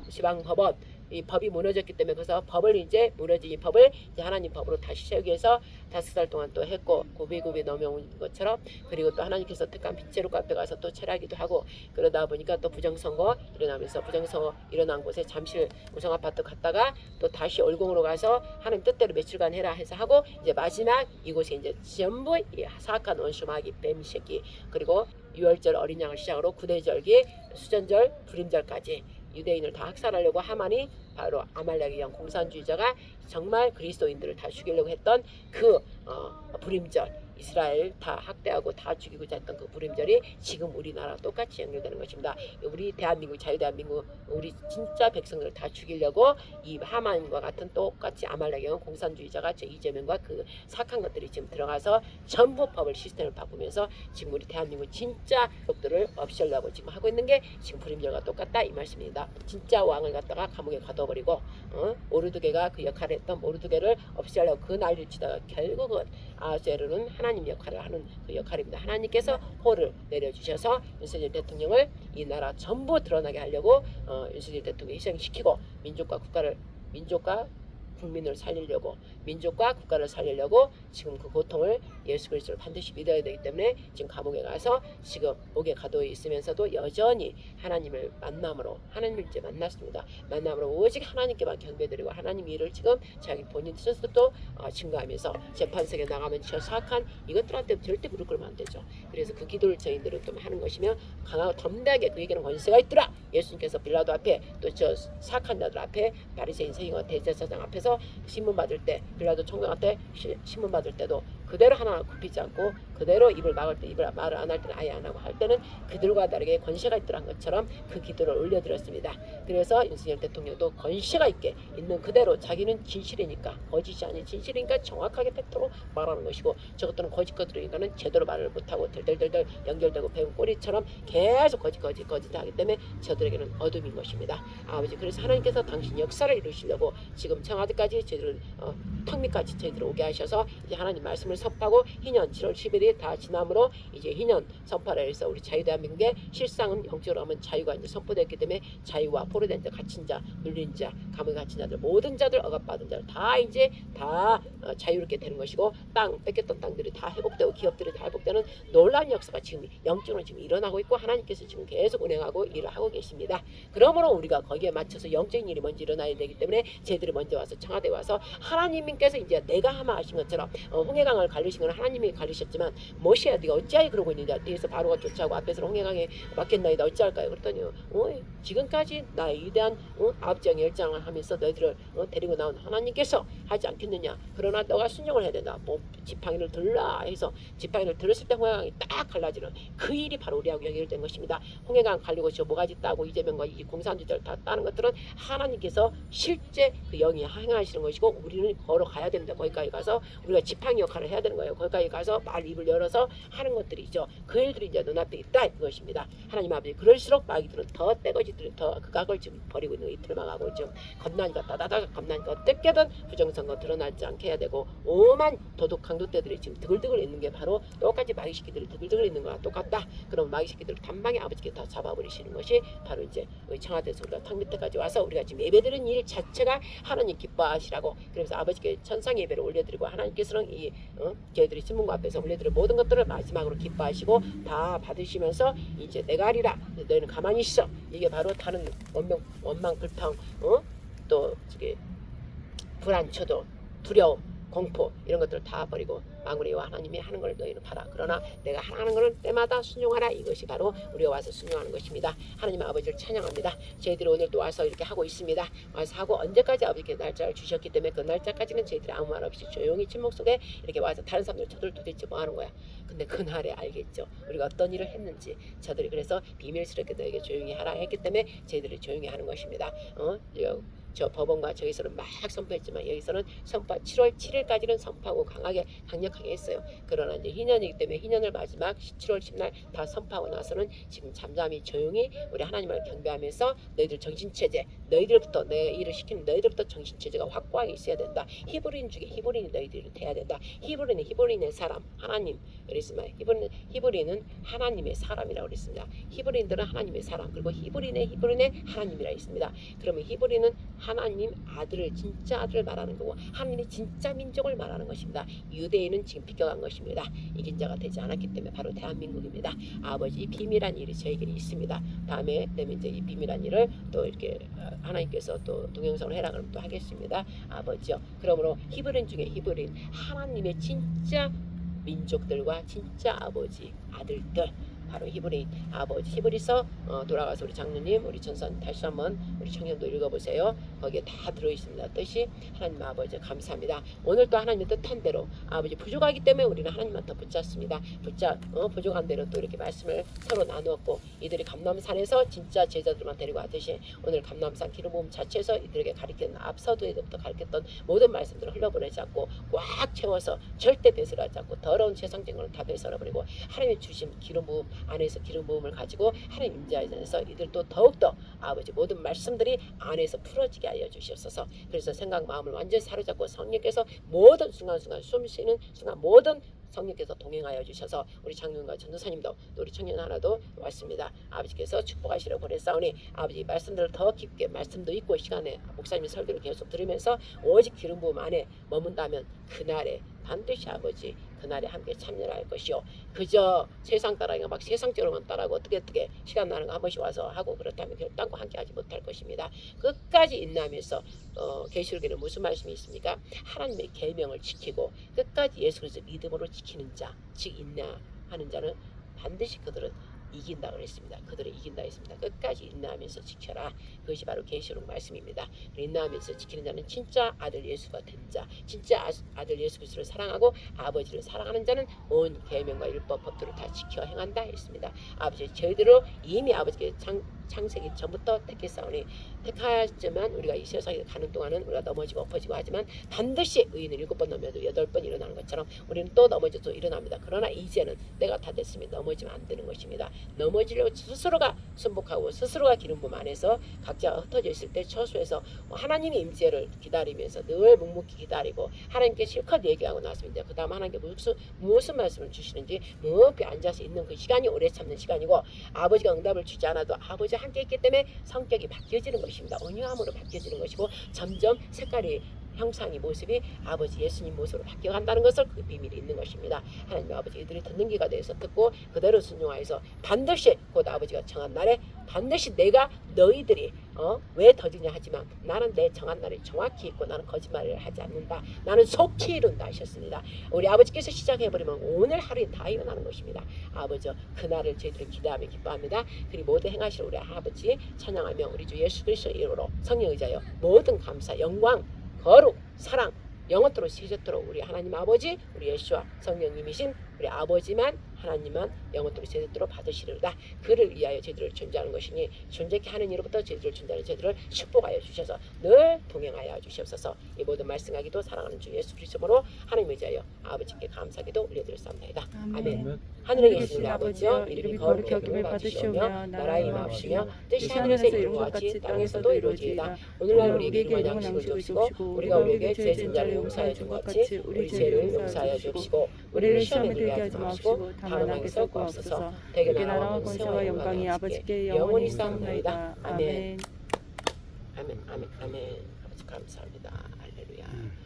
지방 법원 이 법이 무너졌기 때문에 그래서 법을 이제 무너진 이 법을 이제 하나님 법으로 다시 세우기 위해서 5살 동안 또 했고 고비고비 넘어온 것처럼 그리고 또 하나님께서 특한 빛제로 앞에 가서 또 철하기도 하고 그러다 보니까 또 부정선거 일어나면서 부정선거 일어난 곳에 잠실 우성 아파트 갔다가 또 다시 올공으로 가서 하나님 뜻대로 며칠간 해라 해서 하고 이제 마지막 이곳에 이제 전부 이 사악한 원수마귀 뱀 새끼 그리고 유월절 어린 양을 시작으로 구대절기 수전절 불임절까지 유대인을 다 학살하려고 하만이 바로 아말렉의 영 공산주의자가 정말 그리스도인들을 다 죽이려고 했던 그 불임절 이스라엘 다 학대하고 다 죽이고자 했던 그 불임절이 지금 우리나라 똑같이 연결되는 것입니다. 우리 대한민국 자유대한민국 우리 진짜 백성들을 다 죽이려고 이 하만과 같은 똑같이 아말렉의 영 공산주의자가 저 이재명과 그 사악한 것들이 지금 들어가서 전부 법을 시스템을 바꾸면서 지금 우리 대한민국 진짜 것들을 없애려고 지금 하고 있는 게 지금 불임절과 똑같다 이 말씀입니다. 진짜 왕을 갖다가 감옥에 가둬버리고 모르드게가 그 역할을 했던 모르드게를 없애려고 그 난리를 치다가 결국은 아하수에로는 하나님 역할을 하는 그 역할입니다. 하나님께서 호를 내려주셔서 윤석열 대통령을 이 나라 전부 드러나게 하려고 윤석열 대통령을 희생시키고 민족과 국민을 살리려고 민족과 국가를 살리려고 지금 그 고통을 예수 그리스도를 반드시 믿어야 되기 때문에 지금 감옥에 가서 지금 옥에 가둬 있으면서도 여전히 하나님을 만남으로 하나님을 이제 만났습니다. 만남으로 오직 하나님께만 경배드리고 하나님 일을 지금 자기 본인 스스로 증거하면서 재판석에 나가면 저 사악한 이것들한테 절대 무릎 꿇으면 안 되죠. 그래서 그 기도를 저희들은 좀 하는 것이며 강하고 담대하게 그에게는 권세가 있더라. 예수님께서 빌라도 앞에 또 저 사악한 자들 앞에 바리새인 서기관 대제사장 앞에서 신문 받을 때 빌라도 총장한테 신문 받을 때도 그대로 하나 굽히지 않고 그대로 입을 막을 때 입을 말을 안 할 때는 아예 안 하고 할 때는 그들과 다르게 권세가 있더란 것처럼 그 기도를 올려드렸습니다. 그래서 윤석열 대통령도 권세가 있게 있는 그대로 자기는 진실이니까 거짓이 아닌 진실이니까 정확하게 팩트로 말하는 것이고 저것들은 거짓 것들이니까는 제대로 말을 못하고 덜덜덜 연결되고 배운 꼬리처럼 계속 거짓하기 때문에 저들에게는 어둠인 것입니다. 아버지 그래서 하나님께서 당신 역사를 이루시려고 지금 청와대까지 저희들 턱밑까지 저희들 오게 하셔서 이제 하나님 말씀을 선포하고 희년 7월 10일이 다 지남으로 이제 희년 선포를 해서 우리 자유대한민국의 실상은 영적으로 하면 자유가 이제 선포됐기 때문에 자유와 포로된 자, 갇힌 자, 눌린 자, 감옥에 갇힌 자들 모든 자들 억압받은 자들 다 이제 다 자유롭게 되는 것이고 땅 뺏겼던 땅들이 다 회복되고 기업들이 다 회복되는 놀라운 역사가 지금 영적으로 지금 일어나고 있고 하나님께서 지금 계속 운행하고 일을 하고 계십니다. 그러므로 우리가 거기에 맞춰서 영적인 일이 먼저 일어나야 되기 때문에 저희들이 먼저 와서 청와대 와서 하나님께서 이제 내가 하마 하신 것처럼 홍해강을 가르신 건 하나님이 가르셨지만 모시야 네가 어찌하여 그러고 있느냐 뒤에서 바로가 쫓아오고 앞에서 홍해강에 막혔나이다 어찌할까요 그랬더니 지금까지 나의 위대한 아홉장 열장을 하면서 너희들을 데리고 나온 하나님께서 하지 않겠느냐 그러나 너가 순종을 해야 된다 뭐 지팡이를 들라 해서 지팡이를 들었을 때 홍해강이 딱 갈라지는 그 일이 바로 우리하고 연결된 것입니다. 홍해강 갈리고 저 모가지 따고 이재명과 이 공산주의자를 다 따는 것들은 하나님께서 실제 그 영이 행하시는 것이고 우리는 걸어가야 됩니다. 거기까지 가서 우리가 지팡이 역할을 해야 되는 거예요. 거기까지 가서 말 입을 열어서 하는 것들이죠. 그 일들이 이제 눈앞에 있다 이것입니다. 하나님 아버지 그럴수록 마귀들은 더 떼거지들이 더 극악을 지금 벌이고 있는 거 이틀을 망하고 지금 겁나니까 따다다가 겁나니까 어떻게든 부정선거 드러나지 않게 해야 되고 오만 도둑 강도떼들이 지금 드글드글 있는 게 바로 똑같이 마귀 새끼들이 드글드글 있는 거랑 똑같다. 그럼 마귀 새끼들을 단방에 아버지께 다 잡아버리시는 것이 바로 이제 청와대에서 우리가 턱 밑에까지 와서 우리가 지금 예배드리는 일 자체가 하나님 기뻐하시라고 그래서 아버지께 천상 예배를 올려드리고 하나님께서는 이 저희들이 신문고 앞에서 우리들의 모든 것들을 마지막으로 기뻐하시고 다 받으시면서 이제 내가 하리라 너희는 가만히 있어. 이게 바로 다른 원망 불평 또 저기 불안 초도 두려움 공포 이런 것들을 다 버리고 망우리와 하나님이 하는 걸 너희는 봐라. 그러나 내가 하는 것을 때마다 순종하라. 이것이 바로 우리가 와서 순종하는 것입니다. 하나님 아버지를 찬양합니다. 저희들이 오늘 또 와서 이렇게 하고 있습니다. 와서 하고 언제까지 아버지께 날짜를 주셨기 때문에 그 날짜까지는 저희들이 아무 말 없이 조용히 침묵 속에 이렇게 와서 다른 사람들 저들 도대체 뭐 하는 거야. 근데 그날에 알겠죠. 우리가 어떤 일을 했는지 저들이 그래서 비밀스럽게 너에게 조용히 하라 했기 때문에 저희들이 조용히 하는 것입니다. 저 법원과 저기서는 막 선포했지만 여기서는 선포 7월 7일까지는 선포하고 강력하게 했어요. 그러나 이제 희년이기 때문에 희년을 마지막 7월 10날 다 선포하고 나서는 지금 잠잠히 조용히 우리 하나님을 경배하면서 너희들 정신체제 너희들부터 내 일을 시키는 너희들부터 정신체제가 확고하게 있어야 된다. 히브리인 중에 히브리인이 너희들이 돼야 된다. 히브리인의 사람 하나님 그랬습니다. 히브리인은 하나님의 사람이라고 그랬습니다. 히브리인들은 하나님의 사람 그리고 히브리인의 하나님이라 있습니다. 그러면 히브리는 하나님 아들을 진짜 아들을 말하는 거고 하나님의 진짜 민족을 말하는 것입니다. 유대인은 지금 비껴간 것입니다. 이긴 자가 되지 않았기 때문에 바로 대한민국입니다. 아버지 이 비밀한 일이 저에게 있습니다. 다음에 되면 이제 이 비밀한 일을 또 이렇게 하나님께서 또 동영상으로 해라 그러면 또 하겠습니다. 아버지요. 그러므로 히브리인 중에 히브리인 하나님의 진짜 민족들과 진짜 아버지 아들들 바로 히브리인 아버지 히브리서 돌아가서 우리 장로님 우리 전선 다시 한번 우리 청년도 읽어보세요. 거기에 다 들어있습니다. 뜻이 하나님 아버지 감사합니다. 오늘 또 하나님의 뜻한 대로 아버지 부족하기 때문에 우리는 하나님만 더 붙잡습니다. 부족한 대로 또 이렇게 말씀을 서로 나누었고 이들이 감람산에서 진짜 제자들만 데리고 왔듯이 오늘 감람산 기름부음 자체에서 이들에게 가르쳤던 앞서도에부터 가르쳤던 모든 말씀들을 흘려보내지 않고 꽉 채워서 절대 배설하지 않고 더러운 세상적인 것을 다 배설해버리고 하나님이 주신 기름부음 안에서 기름 부음을 가지고 하나님 임재 안에서 이들도 더욱더 아버지 모든 말씀들이 안에서 풀어지게 하여 주시옵소서. 그래서 생각 마음을 완전히 사로잡고 성령께서 모든 순간순간 숨쉬는 순간 모든 성령께서 동행하여 주셔서 우리 장로님과 전도사님도 또 우리 청년 하나도 왔습니다. 아버지께서 축복하시려 보냈사오니 아버지 말씀들을 더 깊게 말씀도 있고 시간에 목사님 설교를 계속 들으면서 오직 기름 부음 안에 머문다면 그날에 반드시 아버지 그날에 함께 참여할 것이요. 그저 세상 따라가 막 세상적으로만 따라하고 어떻게 시간 나는 거 한 번씩 와서 하고 그렇다면 결단과 함께 하지 못할 것입니다. 끝까지 인내하면서 계시록에는 무슨 말씀이 있습니까? 하나님의 계명을 지키고 끝까지 예수 그리스도 믿음으로 지키는 자, 즉 인내하는 자는 반드시 그들은 이긴다 그랬습니다. 그들을 이긴다 했습니다. 끝까지 인내하면서 지켜라. 그것이 바로 계시록 말씀입니다. 인내하면서 지키는 자는 진짜 아들 예수가 된 자, 진짜 아들 예수 그리스도를 사랑하고 아버지를 사랑하는 자는 온 계명과 율법 법들을 다 지켜 행한다 했습니다. 아버지 저희들로 이미 아버지께 창세기 전부터 택했사오니 택하였지만 우리가 이 세상에 가는 동안은 우리가 넘어지고 엎어지고 하지만 반드시 의인은 7번 넘어도 8번 일어나는 것처럼 우리는 또 넘어져도 일어납니다. 그러나 이제는 때가 다 됐으면 넘어지면 안 되는 것입니다. 넘어지려고 스스로가 순복하고 스스로가 기름 부음 안에서 각자가 흩어져 있을 때 처소에서 하나님의 임재를 기다리면서 늘 묵묵히 기다리고 하나님께 실컷 얘기하고 나서 이제 그 다음 하나님께 무슨 말씀을 주시는지 무엇에 앉아서 있는 그 시간이 오래 참는 시간이고 아버지가 응답을 주지 않아도 아버지와 함께 있기 때문에 성격이 바뀌어지는 것입니다. 온유함으로 바뀌어지는 것이고 점점 색깔이 형상이 모습이 아버지 예수님 모습으로 바뀌어간다는 것을 그 비밀이 있는 것입니다. 하나님 아버지 이들이 듣는 귀가 되어서 듣고 그대로 순종하여서 반드시 곧 아버지가 정한 날에 반드시 내가 너희들이 왜 더디냐 하지만 나는 내 정한 날이 정확히 있고 나는 거짓말을 하지 않는다. 나는 속히 이룬다 하셨습니다. 우리 아버지께서 시작해버리면 오늘 하루에 다 일어나는 것입니다. 아버지 그날을 저희들은 기대하며 기뻐합니다. 그리고 모두 행하실 우리 아버지 찬양하며 우리 주 예수 그리스도의 이름으로 성령 의자여 모든 감사 영광 거룩, 사랑, 영원토록 세세토록 우리 하나님 아버지, 우리 예수와 성령님이신 우리 아버지만 하나님만 영원토록 세세토록 받으시리로다. 그를 위하여 저희들을 존재하는 것이니 존재케 하는 이로부터 저희들을 존재하는 저희들을 축복하여 주셔서 늘 동행하여 주시옵소서. 이 모든 말씀하기도 사랑하는 주 예수 그리스도로 하나님 의지하여 아버지께 감사기도 올려드렸사옵나이다. 아멘. 하늘에 계신 우리 아버지여 이름이 거룩히 여김을 받으시오며 나라의 임하옵시며 뜻이 하늘에서 이루어진 것 같이 땅에서도 이루어지이다. 오늘날 우리에게 일용할 양식을 주시고 우리가 우리에게 죄 진 자를 용서하여 준 것 같이 우리 죄를 용서하여 주시고 우리를 시험에 들게 하지 마시고 다만 악에서 구하옵소서. 대개 나라와 권세와 영광이 아버지께 영원히 쌓옵나이다. 아멘. 아멘. 아멘. 아멘. 아버지 감사합니다. 할렐루야.